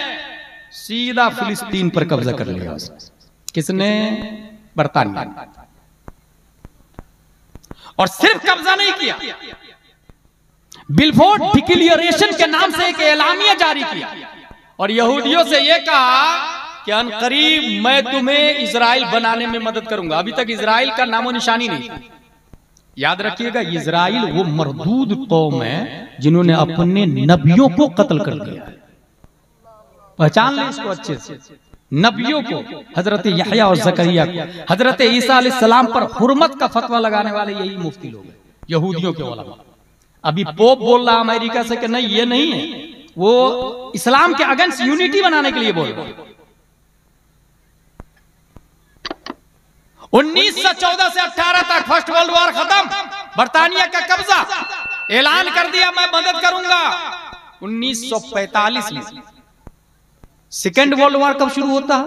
सीधा फिलिस्तीन पर कब्जा कर लिया। किसने? बरतानिया। और सिर्फ कब्जा नहीं किया, बिलफोर्ड डिक्लेरेशन के नाम से एक एलानिया जारी किया और यहूदियों से यह कहा कि अनकरीब मैं तुम्हें इजराइल बनाने में मदद करूंगा। अभी तक इजराइल का नामो निशानी नहीं। याद रखिएगा, इजराइल वो मरदूद कौम है जिन्होंने अपने नबियों को कत्ल कर दिया। पहचान लें इसको अच्छे से। नबियों को, हजरत यहया और जकरिया को, हजरत ईसा अलैहिस्सलाम पर हुर्मत का फतवा लगाने वाले यही मुफ्ती लोग हैं, यहूदियों के उलमा। अभी पोप बोल रहा अमेरिका से कि नहीं, ये नहीं है, वो इस्लाम के अगेंस्ट यूनिटी बनाने के लिए बोल रहा है। 1914 से 18 तक फर्स्ट वर्ल्ड वॉर खत्म, बरतानिया का कब्जा, ऐलान कर दिया मैं मदद करूंगा। 1945 में सेकेंड वर्ल्ड वॉर कब शुरू होता है?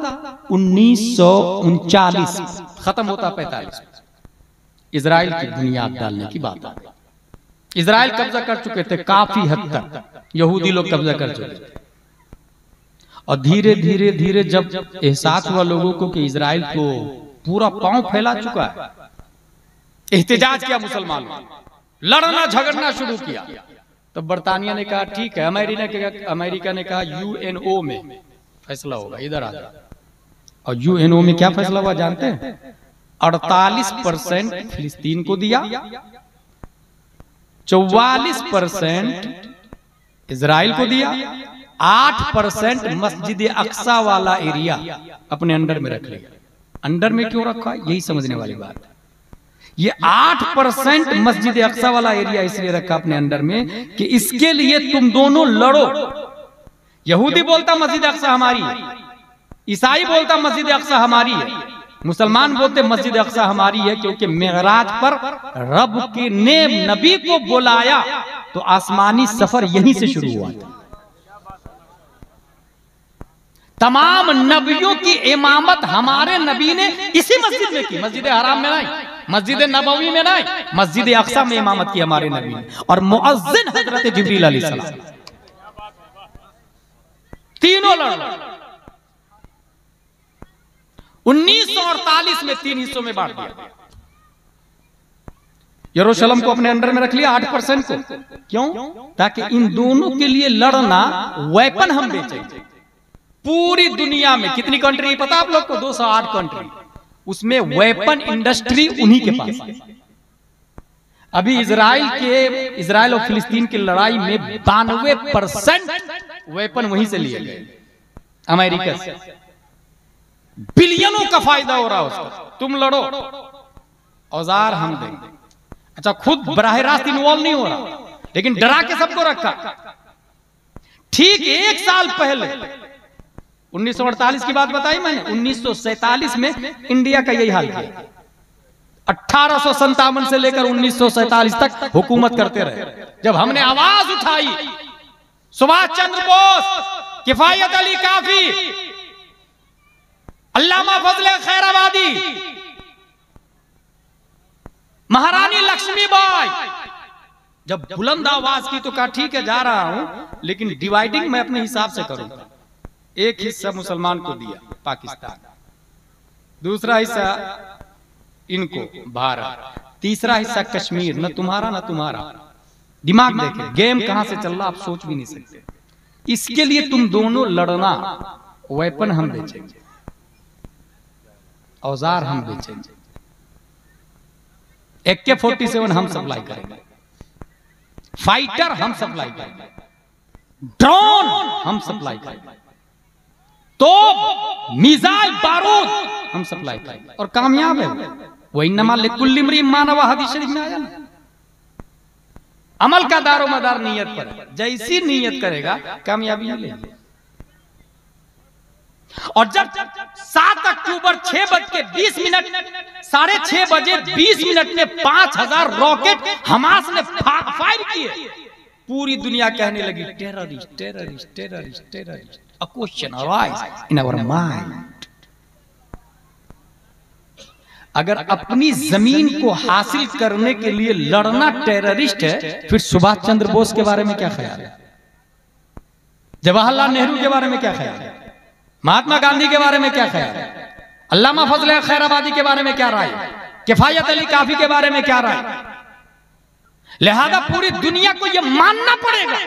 1939 खत्म होता 45। इजराइल की बुनियाद डालने की बात आ गई। इजराइल कब्जा कर चुके थे काफी हद तक, यहूदी लोग कब्जा कर चुके थे। और धीरे धीरे धीरे जब एहसास हुआ लोगों को कि इजराइल को पूरा पांव फैला चुका है, एहतिजाज किया मुसलमानों, लड़ना झगड़ना शुरू किया। तब बरतानिया ने कहा ठीक है, अमेरिका ने कहा UNO में फैसला होगा, इधर आ जाओ। और UNO में क्या फैसला हुआ जानते हैं? 48% फिलिस्तीन को दिया, 44% इजराइल को दिया, 8% मस्जिद अक्सा वाला एरिया अपने अंडर में रख लिया। अंडर में क्यों रखा? यही समझने वाली बात है। ये 8% मस्जिद अक्सा वाला एरिया इसलिए रखा अपने अंडर में कि इसके लिए तुम दोनों लड़ो। यहूदी बोलता मस्जिद अक्सा हमारी है, ईसाई बोलता मस्जिद अक्सा हमारी है, मुसलमान बोलते मस्जिद अक्सा हमारी है, क्योंकि मेराज पर रब के ने नबी को बुलाया तो आसमानी सफर यहीं से शुरू हुआ था। तमाम नबियों की इमामत हमारे नबी ने इसी मस्जिद में की, मस्जिद हराम में नहीं, मस्जिद नबवी में नहीं, मस्जिद अक्सा में इमामत की हमारे नबी ने। और मुअज्जिन हजरत जिब्रील अलैहिस्सलाम, तीनों लड़। 1948 में 3 हिस्सों में बांट दिया। यरूशलेम को अपने अंडर में रख लिया 8% को। क्यों? ताकि इन दोनों के लिए लड़ना वेपन हम बेचेंगे। पूरी दुनिया में कितनी कंट्री पता आप लोग को? 208 कंट्री, उसमें वेपन इंडस्ट्री उन्हीं के पास है। अभी इजराइल और फिलिस्तीन की लड़ाई में 92% वेपन वहीं से लिए गए, अमेरिका से। बिलियनों का फायदा हो रहा है उसका। तुम लड़ो, औजार हम देंगे। अच्छा, खुद बराह रास्त इन्वॉल्व नहीं हो रहा, लेकिन डरा के सबको रखा। ठीक 1 साल पहले 1948 की बात बताई मैंने, 1947 में इंडिया का यही हाल किया। 1857 से लेकर 1947 तक हुकूमत करते रहे। जब हमने आवाज उठाई, सुभाष चंद्र बोस, किफायत अली काफी, अल्लामा फजले खैराबादी, महारानी लक्ष्मीबाई, जब बुलंद आवाज की तो कहा ठीक है जा रहा हूं, लेकिन डिवाइडिंग मैं अपने हिसाब से करूंगा। एक हिस्सा मुसलमान को दिया पाकिस्तान, दूसरा हिस्सा इनको भारत, तीसरा हिस्सा कश्मीर, न तुम्हारा न तुम्हारा। दिमाग देखे गेम कहां से चल रहा आप सोच भी नहीं सकते। इसके लिए तुम दोनों लड़ना, वेपन हम बेचेंगे, औजार हम बेचेंगे। AK-47 हम सप्लाई करेंगे, फाइटर हम सप्लाई करेंगे, ड्रोन हम सप्लाई करेंगे, तो मिसाइल बारूद हम सप्लाई करेंगे और कामयाब है वो। इन्नमा लिकुल्लि इम्रिइन मा नवा, हदीस शरीफ में आया ना। अमल का दारो मदार नीयत पर है, जैसी नीयत करेगा कामयाबी मिलेगी। और जब 7 अक्टूबर 6:20 6:30 बजे 20 में 5000 रॉकेट हमास ने फायर किए, पूरी दुनिया कहने लगी terrorist terrorist terrorist terrorist. A question arise in our mind. अगर अपनी जमीन को हासिल करने के लिए लड़ना टेररिस्ट है, फिर सुभाष चंद्र बोस के बारे में क्या ख्याल है, जवाहरलाल नेहरू के बारे में क्या ख्याल है, महात्मा गांधी के बारे में क्या ख्याल है, अल्लामा फजल खैराबादी के बारे में क्या राय, किफायत अली काफी के बारे में क्या राय। लिहाजा पूरी दुनिया को यह मानना पड़ेगा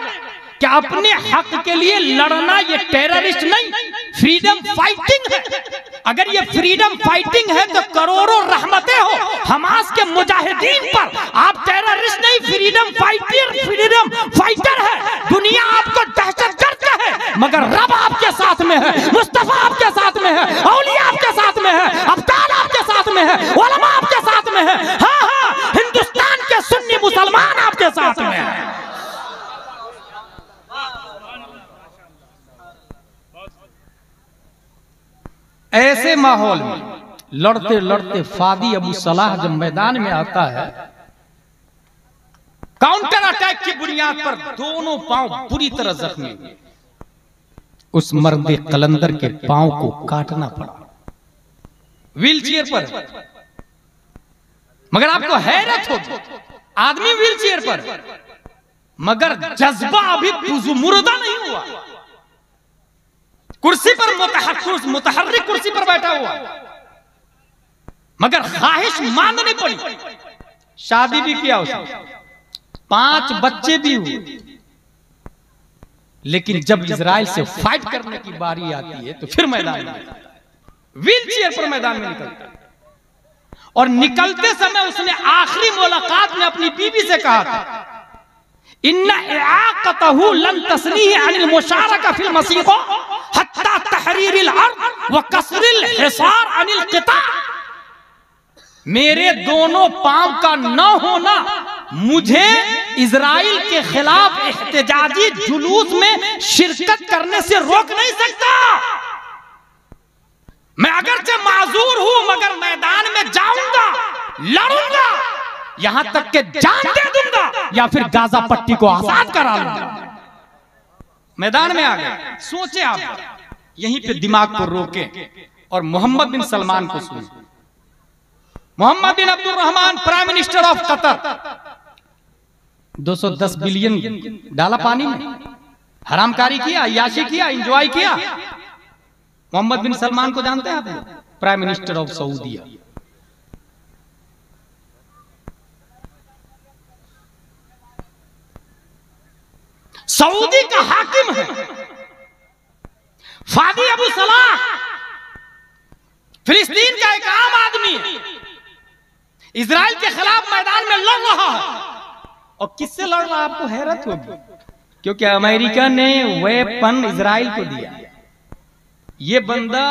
कि अपने हक के लिए लड़ना ये टेररिस्ट नहीं, फ्रीडम फाइटिंग है। अगर ये फ्रीडम फाइटिंग है तो करोड़ों रहमतें हो हमास के मुजाहिदीन पर। आप टेररिस्ट नहीं, फ्रीडम फाइटर है। दुनिया आपको दहशतगर्द है, मगर रब आपके साथ में है, मुस्तफा आपके साथ में है, औलिया आपके साथ में है, अब्दाल आपके साथ में है, उलमा आपके साथ में है। हाँ हाँ, हिंदुस्तान के सुन्नी मुसलमान आपके साथ में है। ऐसे माहौल में लड़ते लड़ते फादी अबू सलाह जब मैदान में आता है, काउंटर अटैक की बुनियाद पर दोनों पांव बुरी तरह जख्मी, उस मर्द कलंदर के पांव को काटना पड़ा व्हीलचेयर पर। मगर आपको हैरत होगी, आदमी व्हीलचेयर पर, मगर जज्बा अभी मुर्दा नहीं हुआ, कुर्सी पर मुतहर्रिक कुर्सी पर बैठा हुआ, मगर ख्वाहिश माननी पड़ी। शादी भी किया उसने, 5 बच्चे भी हुए, लेकिन जब इजराइल से फाइट करने की बारी आती है तो फिर मैदान में व्हीलचेयर पर मैदान में निकलता है। और निकलते समय उसने आखिरी मुलाकात में अपनी बीवी से कहा था, इन्ना इआक़तहु लन तस्नीह अनिल मुशारका फिल मसीक़ा हत्ता तहरीरिल अर्द व कसरिल हिसार अनिल क़िता। मेरे दोनों पांव का न होना मुझे इजराइल के खिलाफ एहतजाजी जुलूस में शिरकत करने से रोक नहीं सकता। मैं अगरचे माजूर हूं, मगर मैदान में जाऊंगा, लड़ूंगा, यहां तक के जान दे दूंगा या फिर गाजा पट्टी को आजाद करा लूंगा। मैदान में आ गए। सोचे आप, यहीं पे दिमाग को रोके और मोहम्मद बिन सलमान को सुने। Mohammed bin Abdul Rahman, prime minister of Qatar, 210 billion डाला पानी में, हरामकारी किया, अय्याशी किया, एंजॉय किया। मोहम्मद बिन सलमान को जानते हैं आप, प्राइम मिनिस्टर ऑफ सऊदीया। सऊदी का हाकिम है। फादी अबू सलाह फिलिस्तीन का एक आम आदमी है, इजराइल के खिलाफ मैदान में लड़ रहा है। और किससे लड़ रहा है आपको हैरत होगी, क्योंकि अमेरिका ने वेपन इजराइल को दिया। ये बंदा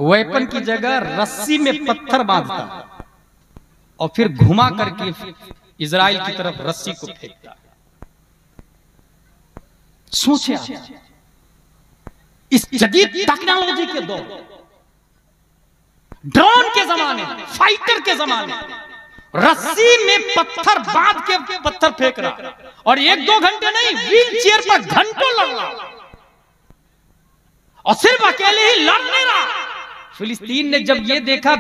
वेपन की जगह रस्सी में पत्थर बांधता और फिर घुमा करके इजराइल की तरफ रस्सी को फेंकता। सोचे आप, इस जदीद टेक्नोलॉजी के दौर, ड्रोन के जमाने, फाइटर के जमाने, रस्सी में पत्थर बांध के पत्थर फेंक रहा, और 1-2 घंटे नहीं, व्हील चेयर पर घंटों लड़ रहा, और सिर्फ अकेले ही लड़ नहीं रहा। फिलिस्तीन ने जब ये देखा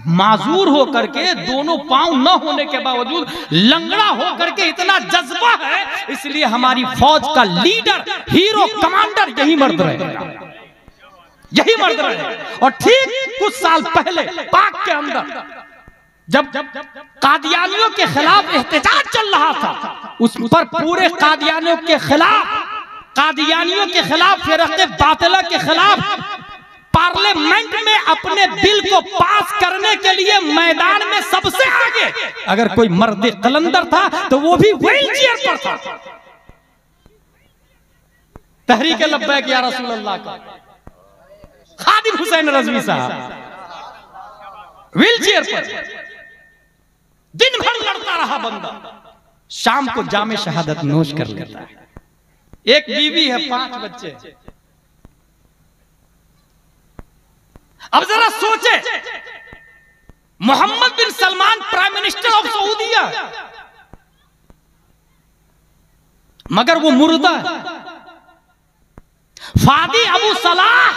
माजूर होकर के, दोनों पांव न होने के बावजूद लंगड़ा होकर के इतना जज्बा है, इसलिए हमारी फौज का लीडर, हीरो, कमांडर यही मर्द रहेगा, यही मर्द रहेगा। और ठीक कुछ साल पहले पाक के अंदर जब कादियानियों के खिलाफ एहतजाज चल रहा था, उस पर पूरे कादियानियों के खिलाफ, फिरक़े बातिला के खिलाफ पार्लियामेंट में अपने बिल को पास करने के लिए मैदान में सबसे आगे अगर कोई मर्द कलंदर था तो वो भी व्हील चेयर पर था। तहरीक लब्बैक या रसूल अल्लाह का खादिम हुसैन रज़वी साहब व्हील चेयर पर दिन भर लड़ता रहा बंदा, शाम को जामे शहादत नोश कर लेता है। एक बीवी है, 5 बच्चे। अब जरा सोचे, Mohammad bin Salman prime minister of सऊदीया, मगर वो मुर्दा है। फादी अबू सलाह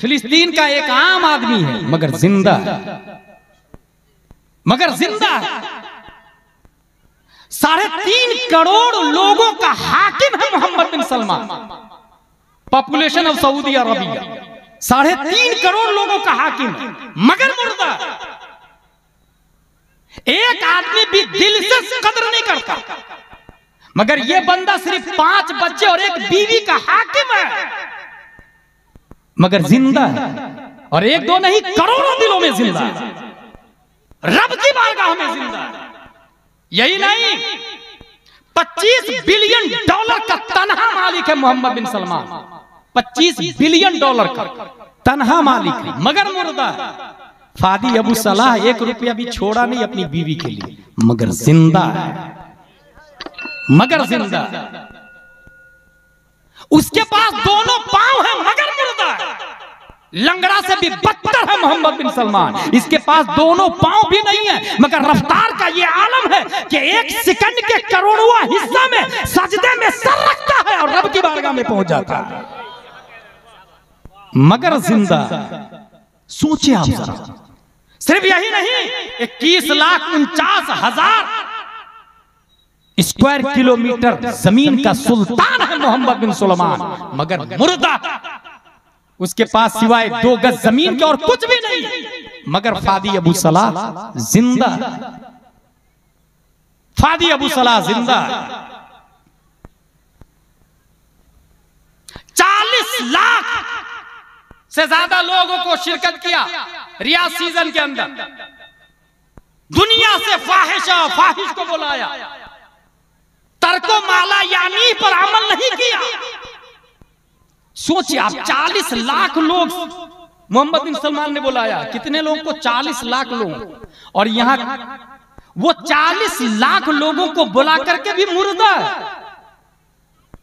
फिलिस्तीन का एक आम आदमी है, मगर जिंदा है, मगर जिंदा है। 3.5 करोड़ लोगों का हाकिम है Mohammed bin Salman. Population of Saudi Arabia 3.5 crore लोगों का हाकिम है, मगर मुर्दा। एक आदमी भी दिल से कदर नहीं करता, मगर ये बंदा सिर्फ 5 बच्चे और एक बीवी का हाकिम है, मगर जिंदा है। और 1-2 नहीं, करोड़ों दिलों में जिंदा है, रब की बारगाह में जिंदा है। यही नहीं, $25 बिलियन का तनहा मालिक है मोहम्मद बिन सलमान। $25 बिलियन का तनहा मालिक है, मगर मुर्दा है। फादी अबू सलाह 1 रुपया भी छोड़ा नहीं अपनी बीवी के लिए, मगर जिंदा है, मगर जिंदा है। उसके पास दोनों पांव हैं, मगर मुर्दा है। लंगड़ा से भी बदतर है मोहम्मद बिन सलमान। इसके पास दोनों पांव भी नहीं है, मगर रफ्तार का ये आलम है कि 1 सेकंड के करोड़वां हिस्सा में सजदे में सर रखता है और रब की बारगाह में पहुंच जाता है, मगर जिंदा। सोचिए आप जरा, सिर्फ यही नहीं, 21,49,000 स्क्वायर किलोमीटर जमीन का सुल्तान है मोहम्मद बिन सलमान, मगर मुर्दा। उसके पास सिवाय 2 गज जमीन के और कुछ भी नहीं, मगर फादी अबू सलाह जिंदा। फादी अबू सलाह जिंदा। 40 लाख से ज्यादा लोगों को शिरकत किया रियाज सीजन के अंदर। दुनिया से फाहिश को बुलाया, तर्को माला यानी पर अमल नहीं किया। सोचिए आप, 40 लाख लोग मोहम्मद बिन सलमान ने बुलाया। कितने लोगों को? 40 लाख लोग। और यहां वो 40 लाख लोगों को बुला करके भी मुर्दा है।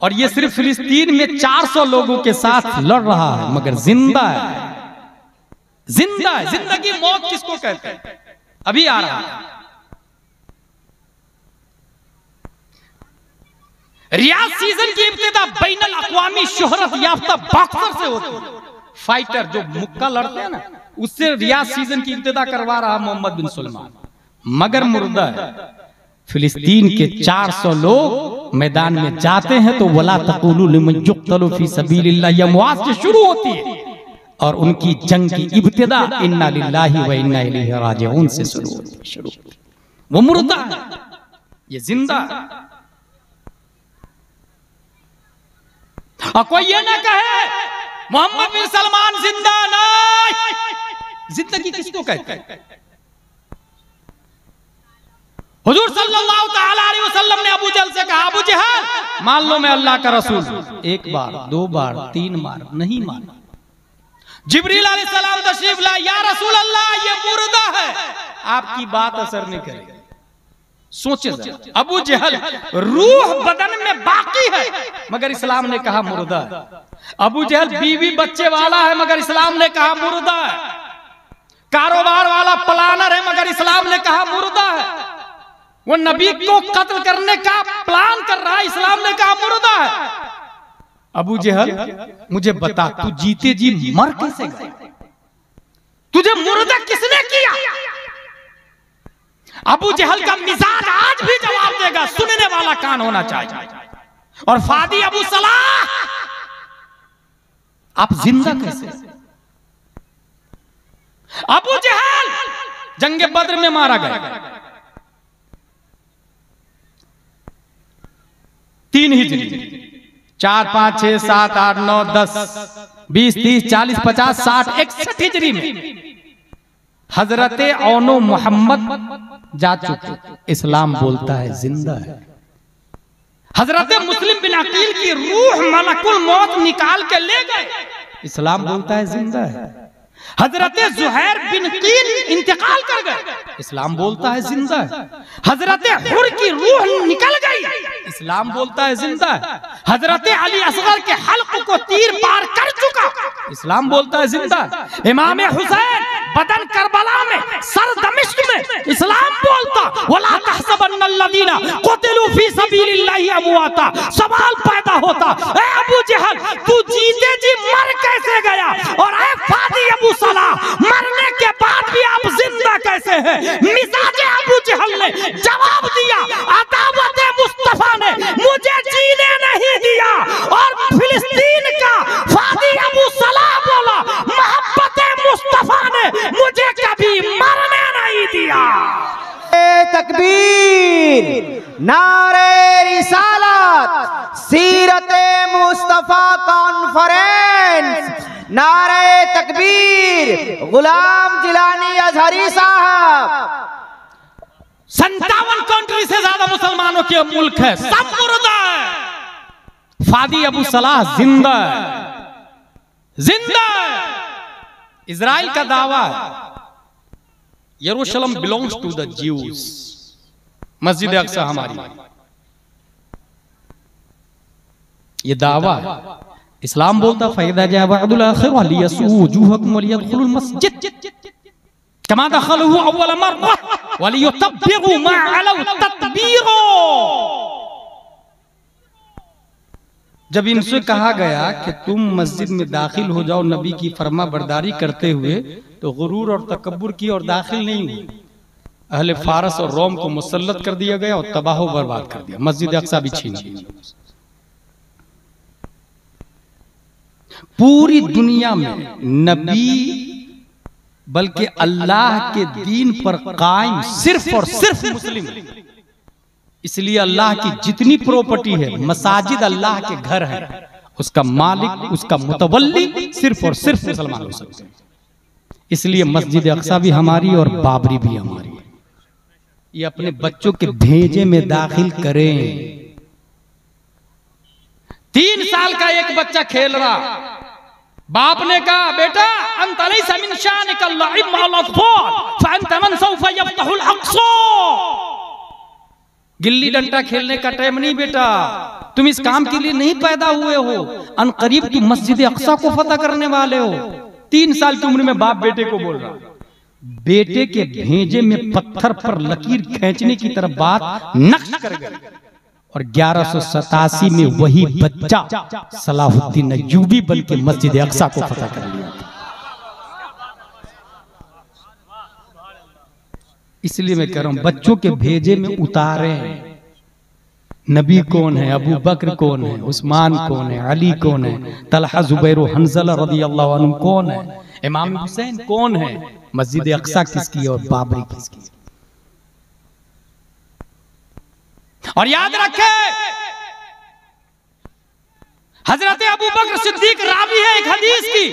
और ये सिर्फ फिलिस्तीन में 400 लोगों के साथ लड़ रहा है, मगर जिंदा है, जिंदा है। जिंदगी मौत किसको कहते हैं? अभी आ रहा है। रियाज सीजन की इब्तिदा बैनुल अक़वामी शोहरत याफ्ता बॉक्सर से होती है। फाइटर जो मुक्का लड़ते हैं ना, उससे रियाज सीजन की इब्तिदा करवा रहा मोहम्मद बिन सलमान, मगर मुर्दा है। फिलिस्तीन के 400 लोग मैदान में जाते हैं तो वला तक़ूलू लिमन युक़्तलू फी सबीलिल्लाह, ये मुआज़ से शुरू होती है, और उनकी जंग की इब्तिदा इन्ना लिल्लाहि व इन्ना इलैहि राजिऊन से शुरू होती है। वो मुर्दा है, ये जिंदा है। और कोई ये ना कहे मोहम्मद बिन सलमान जिंदा नहीं। जिंदगी किसको कहते हैं? हुजूर सल्लल्लाहु तआला अलैहि वसल्लम ने अबू जहल से कहा, अबू जहल मान लो मैं अल्लाह का रसूल। 1 बार 2 बार 3 बार नहीं माना। जिब्रील अलैहिस्सलाम तशरीफ लाए, या रसूल अल्लाह ये मुर्दा है, आपकी बात असर नहीं करेगी। सोचे अबू जहल रूह बदन में बाकी है, मगर इस्लाम ने कहा मुर्दा है। अबू जहल बीवी बच्चे वाला है, मगर इस्लाम ने कहा मुर्दा है। कारोबार वाला प्लानर है, मगर इस्लाम ने कहा मुर्दा है। वो नबी को कत्ल करने का प्लान कर रहा है, इस्लाम ने कहा मुर्दा है। अबू जहल मुझे बता, तू जीते जी मर कैसे गया? तुझे मुर्दा किसने किया? अबू जहल का मिजाज आज भी जवाब देगा, सुनने वाला कान होना चाहिए। और फादी अबू सलाह, आप जिंदा कैसे? अबू जहल जंगे बद्र में मारा गया 3 हिजरी 4, 5, 6, 7, 8, 9, 10, 20, 30, 40, 50, 60, 61 हिजरी में हजरत औनो मोहम्मद जा चुके। इस्लाम बोलता है जिंदा है। हजरत मुस्लिम बिन अकील की रूह मलकुल मौत निकाल के ले गए। इस्लाम बोलता है जिंदा है। हजरत जुहैर बिन कीन इंतकाल कर गए। इस्लाम बोलता है जिंदा है। हजरत हुर की रूह निकल गई। इस्लाम बोलता है जिंदा है। हजरत अली असगर के हल्क को तीर पार कर चुका। इस्लाम बोलता है जिंदा है। इमाम हुसैन बदन करबला में, सर दमिश्क में, इस्लाम बोलता वला तहसबन्नल्लज़ीना क़ुतिलू फी सबीलिल्लाहि अमवाता। सवाल पैदा होता, ए अबू जहल तू जीते जी मर कैसे गया, और ए फादी अबू सलाह मरने के बाद भी आप जिंदा कैसे हैं? मिजाजे अबू जहल ने जवाब दिया, अदावत मुस्तफा ने मुझे जीने नहीं दिया, और फिलिस्तीन का फादी अबू सलाह बोला मोहब्बत मुस्तफा ने मुझे कभी मरने नहीं दिया। तकबीर, नारे रिसालत, सीरते मुस्तफा कॉन्फ्रेंस, नारे तकबीर, गुलाम जिलानी अजहरी साहब। 57 कंट्री से ज्यादा मुसलमानों के मुल्क है, सब मुर्दा है। फादी अबू सलाह जिंदा है, जिंदा है। इजराइल का दावा है यरूशलेम बिलोंग्स टू द ज्यूज। मस्जिद अक्सा हमारी, ये दावा है। इस्लाम बोलता फैदा जा वअदुल आखिर वलियसू वजूहकुम वलियदखुलुल मस्जिद कमा दखलूहु अव्वल मर्रा वलियुतब्बिरु मा अलौ तत्बीरा। जब इनसे कहा गया कि तुम मस्जिद में दाखिल हो जाओ नबी की फरमा बरदारी करते हुए, तो गुरूर और तकब्बुर की और दाखिल नहीं हुए। अहले फारस और रोम को मुसल्लत कर दिया गया और तबाह बर्बाद कर दिया। मस्जिद अक्सा भी छीन ली। पूरी दुनिया में नबी बल्कि अल्लाह के दीन पर कायम सिर्फ और सिर्फ मुस्लिम। इसलिए अल्लाह की जितनी प्रॉपर्टी है, मसाजिद अल्लाह के घर है, उसका मालिक, उसका मुतवल्ली सिर्फ और सिर्फ मुसलमान हो सकते हैं। इसलिए मस्जिद अक्सा भी हमारी और बाबरी भी हमारी। ये अपने बच्चों के भेजे में दाखिल करें। 3 साल का एक बच्चा खेल रहा, बाप ने कहा बेटा अंत लैसा मिन शानिक अल्लाइब मअल अत्फाल फअंत मन सौफ यफ्तहुल अक्सा। गिल्ली डंडा खेलने का टाइम नहीं बेटा, तुम इस काम के लिए नहीं पैदा हुए हो। अनकरीब तुम मस्जिद अक्सा को फतह करने वाले हो। 3 साल की उम्र में बाप बेटे को बोल रहा, बेटे के भेजे में पत्थर पर लकीर खींचने की तरफ बात नक्श कर गए। और 1187 में वही बच्चा सलाहुद्दीन अय्यूबी बल्कि मस्जिद अक्सा को फतह कर लिया। इसलिए मैं कह रहा हूं बच्चों के भेजे में उतारे। नबी कौन है, अबू बकर कौन है, उस्मान कौन है, अली कौन है, तलहा जुबैर हंज़ला रज़ियल्लाहु अन्हु कौन है, इमाम हुसैन कौन है, मस्जिद अक्सा किसकी और बाबरी किसकी। और याद रखे हजरत अबू बकर सिद्दीक रावी है एक हदीस की,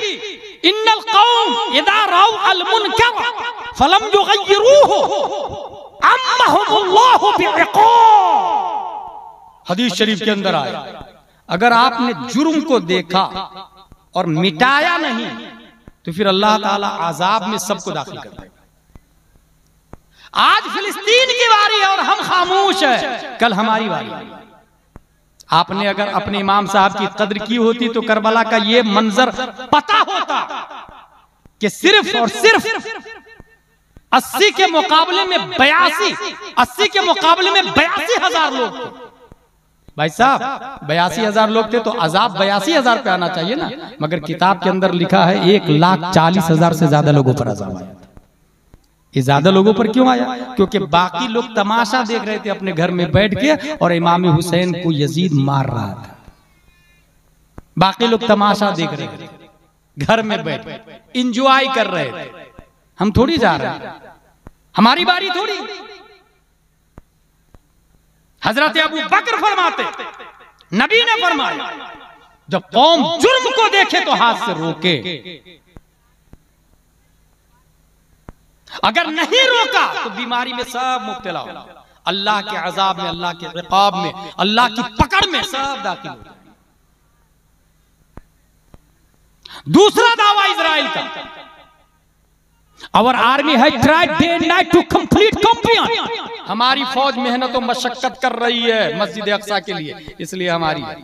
इन्नल कौम इदा राव अल मुनकर फलम युगय्यिरूहु अम्महुमुल्लाहु बिइक़ाब। हदीस शरीफ के अंदर आया, अगर आपने जुर्म को देखा और मिटाया नहीं तो फिर अल्लाह ताला आजाब में सबको दाखिल कर देगा। आज फिलिस्तीन की बारी है और हम खामोश है, कल हमारी बारी है। आपने अगर अपने इमाम साहब की कद्र की होती तो करबला का ये मंजर पता होता कि सिर्फ और सिर्फ 80 के मुकाबले में 82,000 लोग थे। भाई साहब 82,000 लोग थे तो अजाब 82,000 पे आना चाहिए ना, मगर किताब के अंदर लिखा है 1,40,000 से ज्यादा लोगों पर अजाब आया था। ये ज्यादा लोगों पर क्यों आया? क्योंकि बाकी लोग तमाशा देख रहे थे अपने घर में बैठ के और इमाम हुसैन को यजीद मार रहा था। बाकी लोग तमाशा देख रहे थे घर में बैठ इंजॉय कर रहे थे। हम थोड़ी जा रहे हैं, हमारी बारी थोड़ी। हजरत अबू बकर फरमाते नबी ने फरमाया जब कौम जुर्म को देखे तो हाथ से रोके, अगर नहीं रोका तो बीमारी में सब मुब्तला हो, अल्लाह के अजाब में, अल्लाह के इक़ाब में, अल्लाह की पकड़ में सब दाखिल हो जाए। दूसरा दावा इजराइल का, our army has tried day and night to complete complete, हमारी फौज मेहनत और मशक्कत कर रही है मस्जिद अक्सा के लिए, इसलिए हमारी है।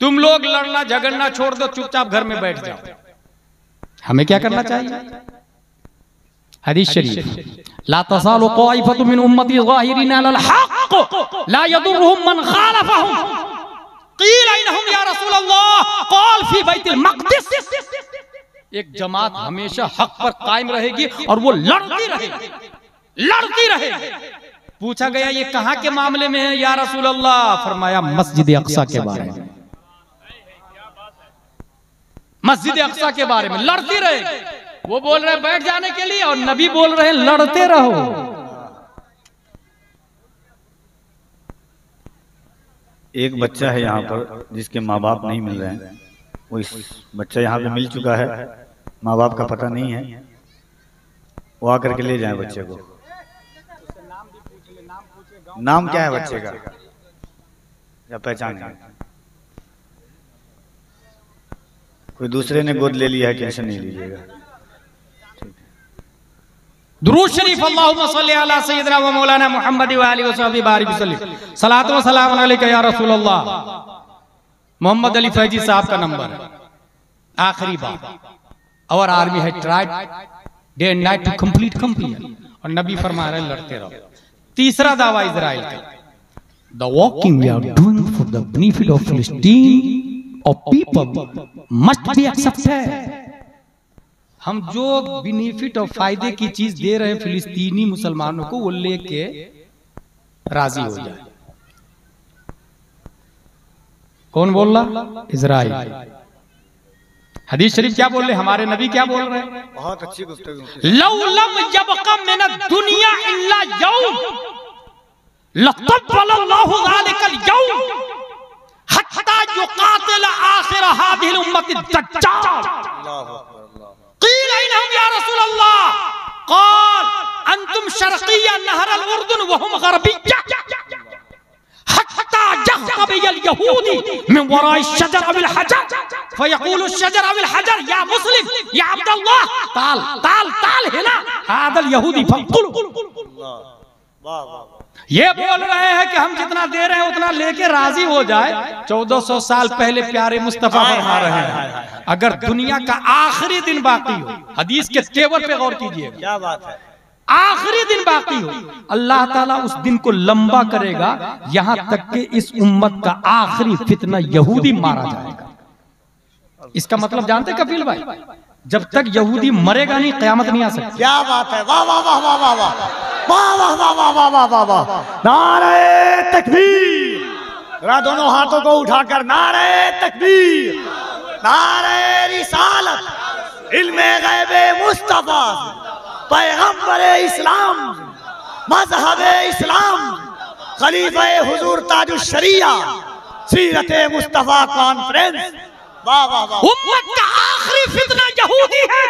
तुम लोग लड़ना झगड़ना छोड़ दो, चुपचाप घर में बैठ जाओ। हमें क्या करना चाहिए? हदीस शरीफ, ला तज़ालु क़ाइफ़तुन मिन उम्मती ज़ाहिरीन अलल हक़्क़ ला यदुर्रुहुम मन ख़ालफ़हुम, क़ील अयनहुम या रसूल अल्लाह, क़ाल फ़ी बैतुल मक़दिस। एक जमात हमेशा हक पर कायम रहेगी और वो लड़ती रहेगी, लड़ती रहेगी। पूछा गया ये कहां के मामले में है या रसूल अल्लाह? फरमाया मस्जिद अक्सा के बारे में, मस्जिद अक्सा के बारे में लड़ती रहेगी। वो बोल रहे हैं बैठ जाने के लिए और नबी बोल रहे हैं लड़ते रहो। एक बच्चा है यहाँ पर जिसके माँ बाप नहीं मिल रहे हैं, वो इस बच्चा यहाँ पे मिल चुका है, माँ बाप का पता नहीं है, वो आकर के ले जाए बच्चे को। नाम क्या है बच्चे का या पहचान है? कोई दूसरे ने गोद ले लिया है, टेंशन नहीं लीजिएगा। दुरूद शरीफ, अल्लाहुम्मा सल्ली अला सय्यिदिना व मौलाना मुहम्मद व आलिहि व सहबिहि बारिक वसल्लम, सलातो व सलाम अलैका या रसूल अल्लाह। मोहम्मद अली फैजी साहब का नंबर है। आखिरी बात, our army has tried day and night to complete complete, और नबी फरमा रहे लड़ते रहो। तीसरा दावा इजराइल का, the walking we are doing for the benefit of फिलिस्तीन और पीपल मस्ट बी एक्सेप्टेड। हम जो बेनिफिट और फायदे की चीज दे रहे हैं फिलिस्तीनी मुसलमानों को, वो लेके राजी हो जाए। कौन बोल रहा? इजराइल। हदीस शरीफ क्या बोल रहे? हमारे नबी क्या बोल रहे हैं? बहुत अच्छी गुफ्तगू। लौ लम यबक़ा मिन दुनिया इल्ला यौम लक़ब्बलल्लाहु ज़ालिकल यौम हत्ता युक़ातिल आखिर हादिहिल उम्मति दज्जाल। क़ील अयनहुम या रसूल अल्लाह, क़ाल अंतुम शर्क़िय्या नहरल उर्दुन व हुम ग़रबिय्या हत्ता यख़्तबियल यहूदी मिन वराइ शजर अविल हजर फयक़ूलु शजर अविल हजर या मुस्लिम या अब्दुल्लाह ताल ताल ताल हिला हादल यहूदी फक़ुलु। ये बोल रहे हैं कि हम जितना दे रहे हैं उतना लेके राजी हो जाए। 1400 साल पहले प्यारे मुस्तफा फरमा रहे हैं, अगर दुनिया का आखिरी दिन बाकी हो, हदीस के तेवर पे गौर कीजिए, क्या बात है, आखिरी दिन बाकी हो, अल्लाह ताला उस दिन को लंबा करेगा, यहां तक कि इस उम्मत का आखिरी फितना यहूदी मारा जाएगा। इसका मतलब जानते कपिल भाई, जब तक यहूदी मरेगा नहीं क़यामत नहीं आ सकती। क्या बात है, वाह वाह वाह वाह वाह वाह वाह वाह वाह वाह वाह वाह वाह वाह। नारे तकबीर, जरा दोनों हाथों को उठाकर नारे तकबीर, नारे रिसालत, इल्मे गैबे मुस्तफा, पैगंबरे इस्लाम, मजहबे इस्लाम, खलीफे हुजूर ताजुश शरिया, सीरते मुस्तफा कॉन्फ्रेंस। वाह वाह वाह। उम्मत का आखिरी फितना यहूदी है,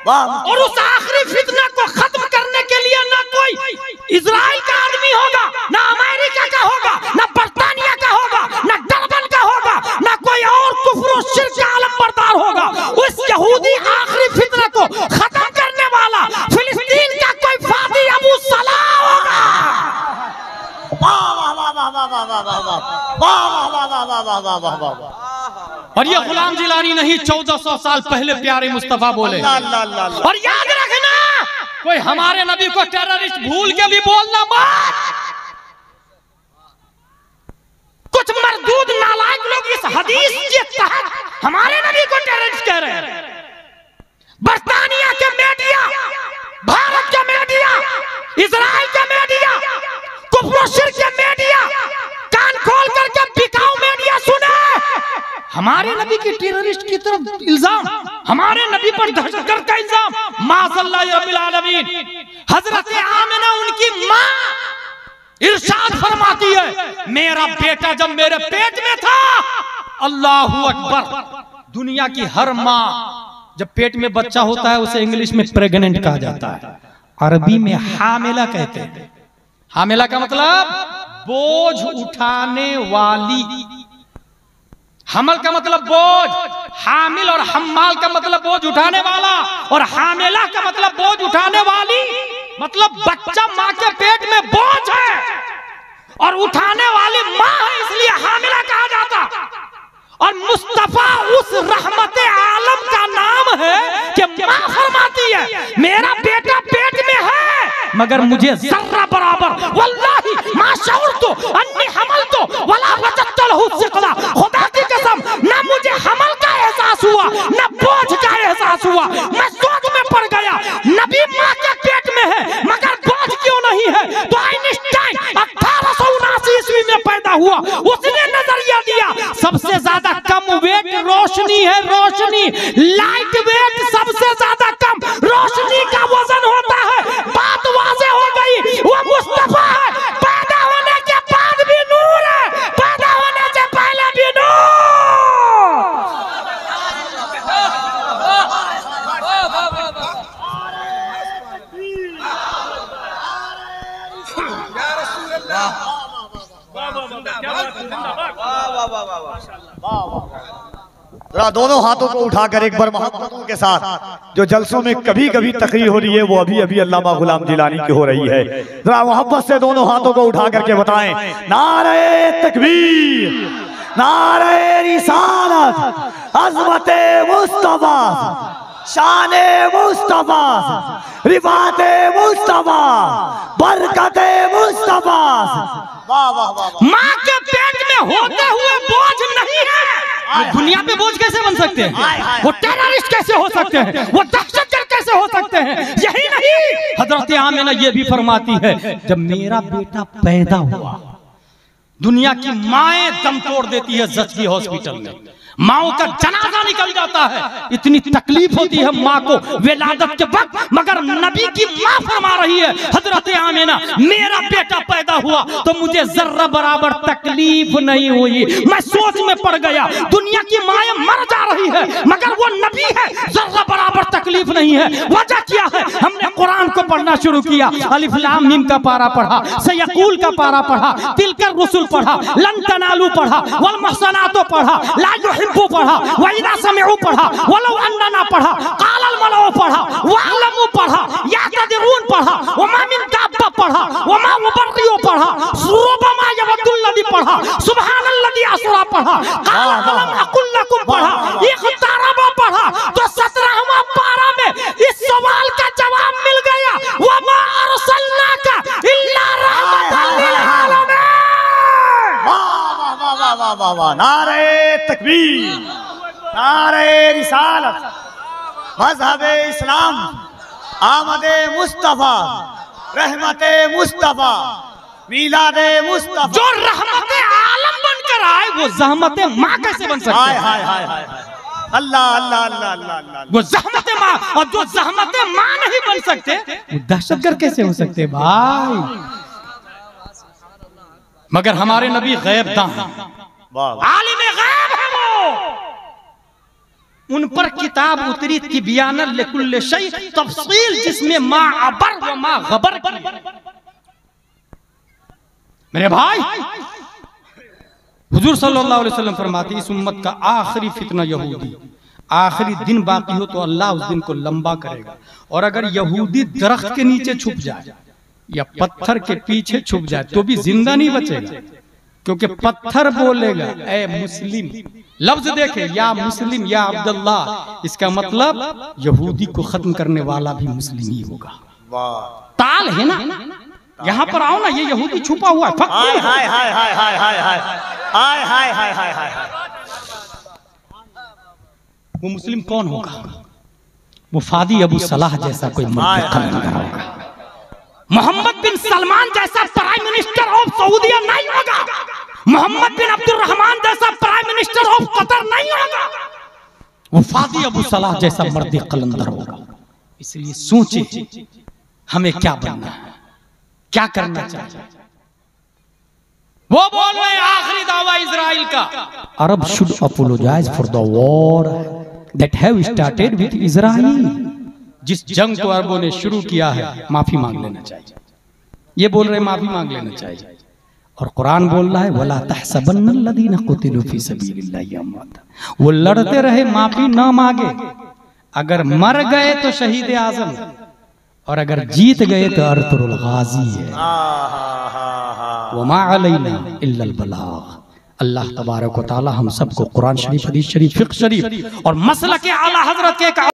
और उस आखिरी फितना को खत्म करने के लिए ना कोई इजराइल का आदमी होगा, ना अमेरिका का होगा, ना बर्तानिया का होगा, ना डरबन का होगा, ना कोई और कुफ्र और शिर्क का आलम बरदार होगा। उस यहूदी आखिरी फितना को खत्म करने वाला फिलिस्तीन का कोई फादी अबू सलाह होगा। वाह वाह वाह वाह वाह वाह वाह वाह वाह वाह वाह वाह वाह वाह वाह। और ये गुलाम जिलानी नहीं, 1400 साल पहले प्यारे मुस्तफा बोले। और याद रखना, कोई हमारे नबी को टेररिस्ट भूल के भी बोलना मत। कुछ मरदूद नालायक लोग इस हदीस के तहत हमारे नबी को टेररिस्ट कह रहे हैं। बर्तानिया के मीडिया, भारत के मीडिया, इजराइल के मीडिया, कुफ्र शिर्क के मीडिया, कान खोल करके बिकाऊ मीडिया सुने। हमारे नबी की टेररिस्ट की तरफ इल्जाम, हमारे नबी पर दहशतगर्द का इल्जाम, माज़अल्लाह रब्बिल आलमीन। हजरत आमिना उनकी माँ इरशाद फरमाती है मेरा बेटा जब मेरे पेट में था, अल्लाहू अकबर, दुनिया की हर माँ जब पेट में बच्चा होता है उसे इंग्लिश में प्रेग्नेंट कहा जाता है, अरबी में हामिला कहते हैं। हामिला का मतलब बोझ उठाने वाली, हमल का मतलब बोझ, हामिल और हम्माल का मतलब बोझ उठाने वाला, और हामिला का मतलब बोझ उठाने वाली, मतलब बच्चा माँ के पेट में बोझ है और उठाने वाली माँ है, इसलिए हामिला कहा जाता। और मुस्तफा उस रहमते आलम का नाम है कि माँ फरमाती है मेरा बेटा पेट में है मगर मुझे जर्रा बराबर वल्लाही मा शऊरतु अन्नी हमलतु वला वजदतु लहु सिक़ला, खुदा की कसम ना मुझे हमल का एहसास हुआ ना बोझ का एहसास हुआ। मैं सोच में पड़ गया नबी माँ के पेट में है मगर बोझ क्यों नहीं है। तो आइंस्टाइन 1879 ईस्वी में पैदा हुआ, उसने नजरिया दिया सबसे ज्यादा कम वेट रोशनी है, रोशनी लाइट वेट सबसे ज्यादा कम रोशनी का वजन होता है। बात वाज़ेह हो गई, वो मुस्तफा है, पैदा होने के बाद भी नूर है, पैदा होने से पहले भी नूर। जरा दोनों हाथों को उठाकर एक बार मोहब्बतों के साथ, जो जलसों में कभी कभी तकरीर हो रही है वो अभी अभी अल्लामा गुलाम जिलानी की हो रही है, जरा मोहब्बत से दोनों हाथों को उठा करके बताएं नारे तकबीर, नारे रिसालत, अज़मते मुस्तफा, शाने मुस्तफा, रिफाते मुस्तफा, बरकते मुस्तफा। वाह वाह वाह। माँ के पेट में होते हुए बोझ नहीं है, दुनिया पे बोझ कैसे बन सकते हैं, वो टेररिस्ट कैसे हो सकते हैं, वो दहशतगर्द कैसे हो सकते हैं। यही नहीं, हजरत आमिना ये भी फरमाती है जब मेरा बेटा पैदा हुआ, दुनिया की माएं दम तोड़ देती है ज़चगी हॉस्पिटल में, माओ का जनाजा निकल जाता है, इतनी तकलीफ होती है माँ को विलादत के वक्त, मगर नबी की माँ फरमा रही है हजरत आमिना मेरा बेटा पैदा हुआ तो मुझे जर्रा बराबर तकलीफ नहीं हुई। मैं सोच में पड़ गया दुनिया की माएं मर जा रही है मगर वो नबी है, जर्रा बराबर तकलीफ नहीं है। वजह क्या है, हमने कुरान को पढ़ना शुरू किया, अलिफ लाम मीम का पारा पढ़ा, सयकूल का पारा पढ़ा, तिलकर रुसुल पढ़ा, लन तनालू पढ़ा, वल मुहसनातो पढ़ा, ला युहिब्बु पढ़ा, वइदा समिउ पढ़ा, वलौ अन्ना पढ़ा, कालल मलौ पढ़ा, वअलमु पढ़ा, यातदिरून पढ़ा, वमा मिन दाब्बा पढ़ा, वमा मुबर्रियो पढ़ा, सुरबमा यवदुल्लदी पढ़ा, सुबहानल्लदी असरा पढ़ा, काल अलम अकुल लकुम पढ़ा, इख्तारबा पढ़ा। तो 17वां पारा में इस सवाल का जवाब मिल गया, वमा अरसलनाका इल्ला रहमतल लिल आलमीन। वाह वाह वाह वाह, नारे तकबीर, नारे रिसालत, मज़हबे इस्लाम, आमदे मुस्तफा, रहमते मुस्तफा, मीलादे मुस्तफा। जो रहमते आलम बनकर आए वो ज़हमते माँ कैसे बन सकते हैं? हाय हाय हाय हाय, अल्लाह अल्लाह अल्लाह अल्लाह। वो ज़हमते माँ, और जो ज़हमते माँ नहीं बन सकते वो दहशतगर्द कैसे हो सकते भाई? मगर हमारे नबी गैबदां हैं, आलिम गैब है वो, उन पर किताब उतरी तिबियानन लिकुल्ल शै, तफसील जिसमें मा अबर व मा गबर की। मेरे भाई हुजूर सल्लल्लाहु अलैहि वसल्लम फरमाते इस उम्मत का आखिरी फितना यहूदी, आखिरी दिन बाकी हो तो अल्लाह उस दिन को लंबा करेगा, और अगर यहूदी दरख्त के नीचे छुप जाए या पत्थर के पीछे छुप जाए तो भी जिंदा नहीं बचेगा, क्योंकि पत्थर बोलेगा ए मुस्लिम, लफ्ज देखे या मुस्लिम या अब्दुल्ला, इसका मतलब यहूदी को खत्म करने वाला भी मुस्लिम ही होगा। ताल है ना, यहाँ पर आओ ना, ये यहूदी छुपा हुआ है। हाय हाय हाय हाय हाय हाय हाय हाय हाय हाय हाय हाय। वो मुस्लिम कौन होगा? वो फादी अबू सलाह जैसा कोई मर्द होगा, मोहम्मद बिन सलमान जैसा प्राइम मिनिस्टर ऑफ सऊदीया नहीं होगा, मोहम्मद बिन अब्दुर्रहमान जैसा प्राइम मिनिस्टर ऑफ कतर नहीं होगा, वो फादी अबू सलाह जैसा मर्द कलंदर होगा। इसलिए सोचे हमें क्या बनना है, क्या करना चाहिए। वो बोल रहे हैं आखिरी दावा इजराइल का, Arab should apologise for the war that have started with Israel. जिस जंग को अरबों ने शुरू किया है माफी मांग लेना चाहिए। ये बोल रहे हैं माफी मांग लेना चाहिए। और कुरान बोल रहा है वला तहसबन्नल्लज़ीना क़ुतिलू फी सबीलिल्लाहि अमवाता, वो लड़ते रहे माफी ना मांगे। अगर मर गए तो शहीद आजम, और अगर जीत गए तो अर्तुल गाजी है। वमा अलैना इल्लल बलाग। अल्लाह तबारक व तआला हम सबको कुरान शरीफ, हदीस शरीफ, फिक़्ह शरीफ और मसलक आला हज़रत के